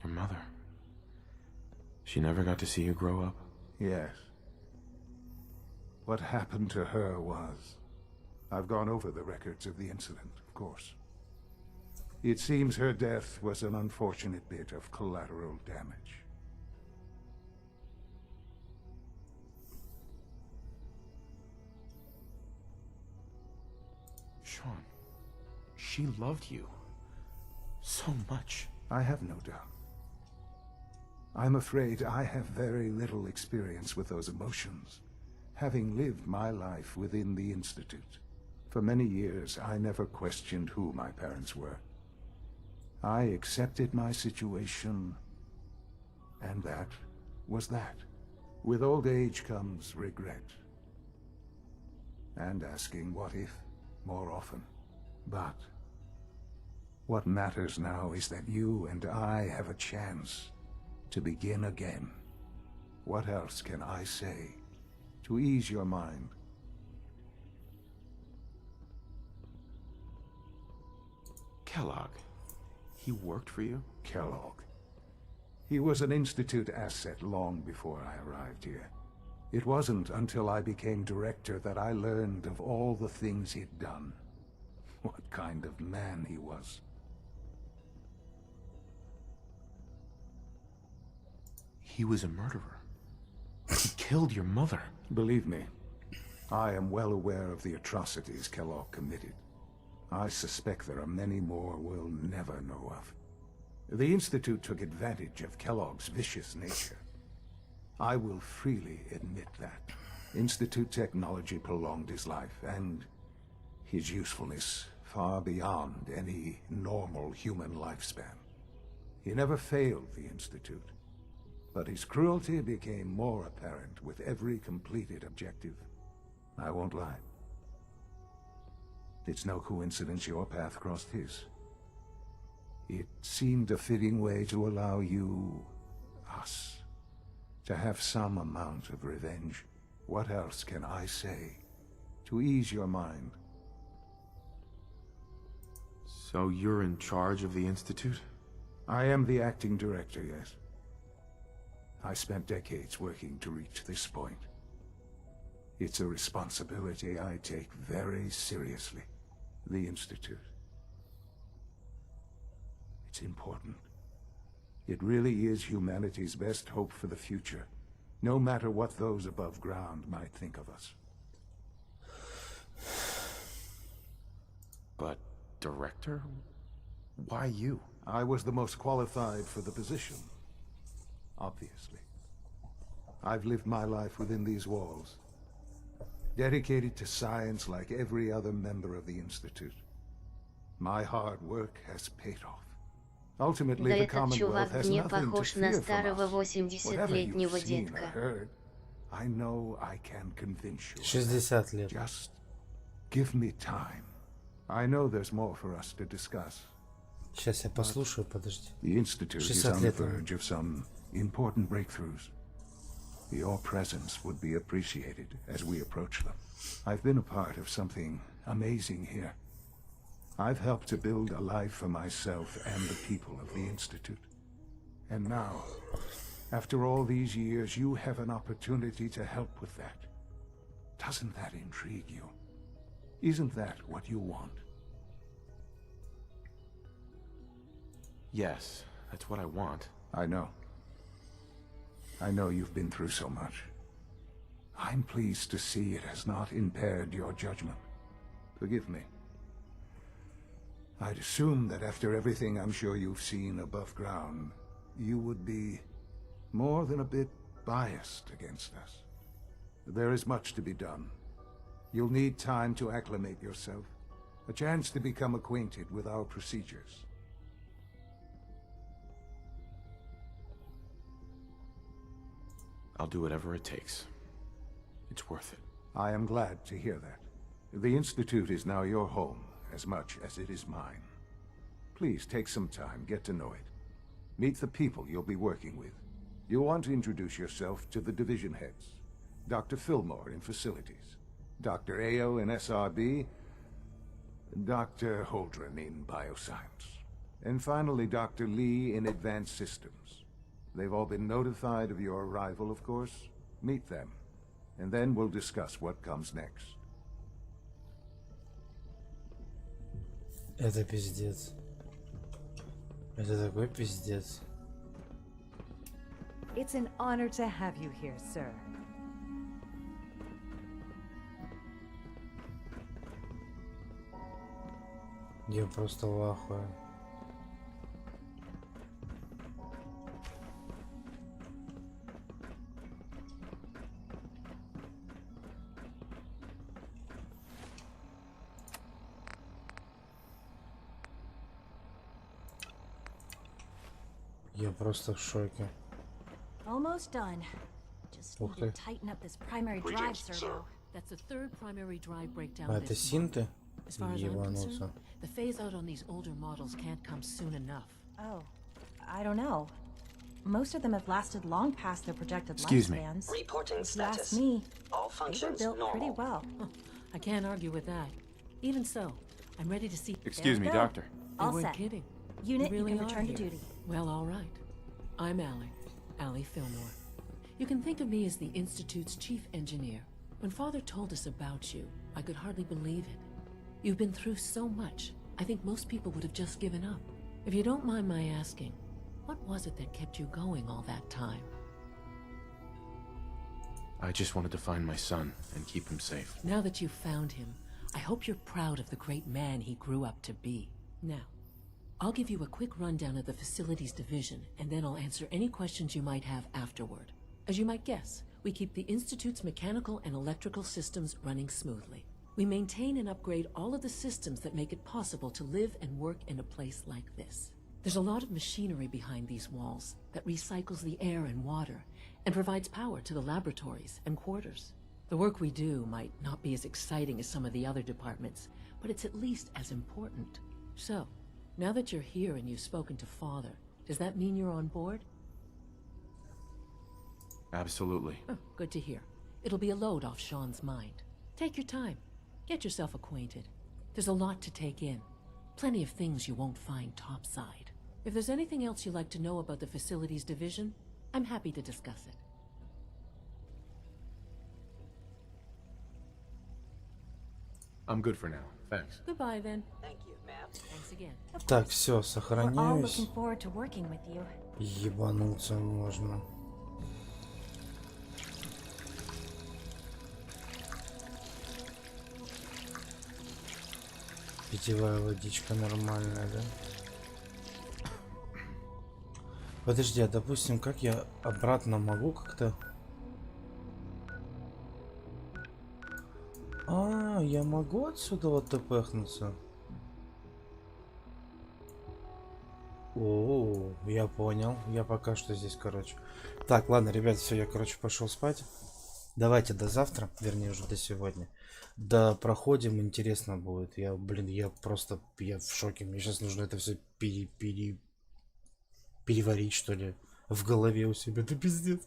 Your mother. She never got to see you grow up? Yes. What happened to her was... I've gone over the records of the incident, of course. It seems her death was an unfortunate bit of collateral damage. Sean, she loved you so much. I have no doubt. I'm afraid I have very little experience with those emotions, having lived my life within the Institute. For many years, I never questioned who my parents were. I accepted my situation, and that was that. With old age comes regret, and asking what if more often. But what matters now is that you and I have a chance to begin again. What else can I say to ease your mind? Kellogg. He worked for you? Kellogg. He was an Institute asset long before I arrived here. It wasn't until I became director that I learned of all the things he'd done. What kind of man he was. He was a murderer. He killed your mother. Believe me, I am well aware of the atrocities Kellogg committed. I suspect there are many more we'll never know of. The Institute took advantage of Kellogg's vicious nature. I will freely admit that. Institute technology prolonged his life, and his usefulness far beyond any normal human lifespan. He never failed the Institute, but his cruelty became more apparent with every completed objective. I won't lie. It's no coincidence your path crossed his. It seemed a fitting way to allow you, us, to have some amount of revenge. What else can I say to ease your mind? So you're in charge of the Institute? I am the acting director, yes. I spent decades working to reach this point. It's a responsibility I take very seriously. The Institute. It's important. It really is humanity's best hope for the future, no matter what those above ground might think of us. But, director? Why you? I was the most qualified for the position. Obviously. I've lived my life within these walls, dedicated to science like every other member of the Institute. My hard work has paid off. Ultimately, Да the этот Commonwealth чувак has не nothing to похож на fear from старого us. Whatever you've 80-летнего seen or дедка. heard, I know I can convince you. 60 лет. Just give me time. I know there's more for us to discuss. Сейчас я послушаю, подожди. The Institute is 60 on the лет. verge of some important breakthroughs. Your presence would be appreciated as we approach them. I've been a part of something amazing here. I've helped to build a life for myself and the people of the Institute. And now, after all these years, you have an opportunity to help with that. Doesn't that intrigue you? Isn't that what you want? Yes, that's what I want. I know. I know you've been through so much. I'm pleased to see it has not impaired your judgment. Forgive me. I'd assume that after everything I'm sure you've seen above ground, you would be more than a bit biased against us. There is much to be done. You'll need time to acclimate yourself, a chance to become acquainted with our procedures. I'll do whatever it takes. It's worth it. I am glad to hear that. The Institute is now your home, as much as it is mine. Please take some time, get to know it. Meet the people you'll be working with. You'll want to introduce yourself to the division heads. Dr. Fillmore in Facilities, Dr. Ayo in SRB, Dr. Holdren in Bioscience, and finally Dr. Lee in Advanced Systems. They've all been notified of your arrival, of course. Meet them, and then we'll discuss what comes next. Это пиздец. Это такой пиздец. It's an honor to have you here, sir. Я просто в ахуе. Я просто в шоке. Almost done. Just Ух need to ты. tighten up this primary drive Greetings, servo. sir. That's the third primary drive breakdown. А это синты? As far as I'm Ебануться. concerned, the phase out on these older models can't come soon enough. Oh, I don't know. Most of them have lasted long past their projected Excuse me. lifespans. Reporting If you ask status. me, All they were functions built pretty normal. well. I can't argue with that. Even so, I'm ready to see. Excuse me, go. Doctor. They All weren't set. kidding. Unit, You really you can are return to here. duty. Well, all right. I'm Allie Fillmore. You can think of me as the Institute's chief engineer. When Father told us about you, I could hardly believe it. You've been through so much, I think most people would have just given up. If you don't mind my asking, what was it that kept you going all that time? I just wanted to find my son and keep him safe. Now that you've found him, I hope you're proud of the great man he grew up to be. Now, I'll give you a quick rundown of the facilities division, and then I'll answer any questions you might have afterward. As you might guess, we keep the Institute's mechanical and electrical systems running smoothly. We maintain and upgrade all of the systems that make it possible to live and work in a place like this. There's a lot of machinery behind these walls that recycles the air and water and provides power to the laboratories and quarters. The work we do might not be as exciting as some of the other departments, but it's at least as important. So, now that you're here and you've spoken to Father, does that mean you're on board? Absolutely. Oh, good to hear. It'll be a load off Sean's mind. Take your time. Get yourself acquainted. There's a lot to take in. Plenty of things you won't find topside. If there's anything else you'd like to know about the facilities division, I'm happy to discuss it. I'm good for now. Thanks. Goodbye then. Thank you, ma'am. Thanks again. Так, все, We're all сохраняюсь. looking forward to working with you. Ебануться можно. Питьевая водичка нормальная, да? Подожди, а допустим, как я обратно могу как-то... А, я могу отсюда вот тпхнуться? О, я понял. Я пока что здесь, короче. Так, ладно, ребят, все, я, короче, пошел спать. Давайте до завтра, вернее, уже до сегодня. Да, проходим, интересно будет. Я, блин, я в шоке. Мне сейчас нужно это все переварить, что ли, в голове у себя. Да пиздец.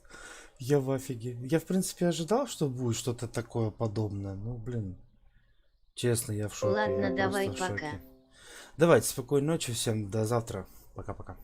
Я в офиге. Я, в принципе, ожидал, что будет что-то такое подобное. Ну, блин. Честно, я в шоке. Ладно, Я давай, просто в пока. шоке. Давайте, спокойной ночи всем. До завтра. Пока-пока.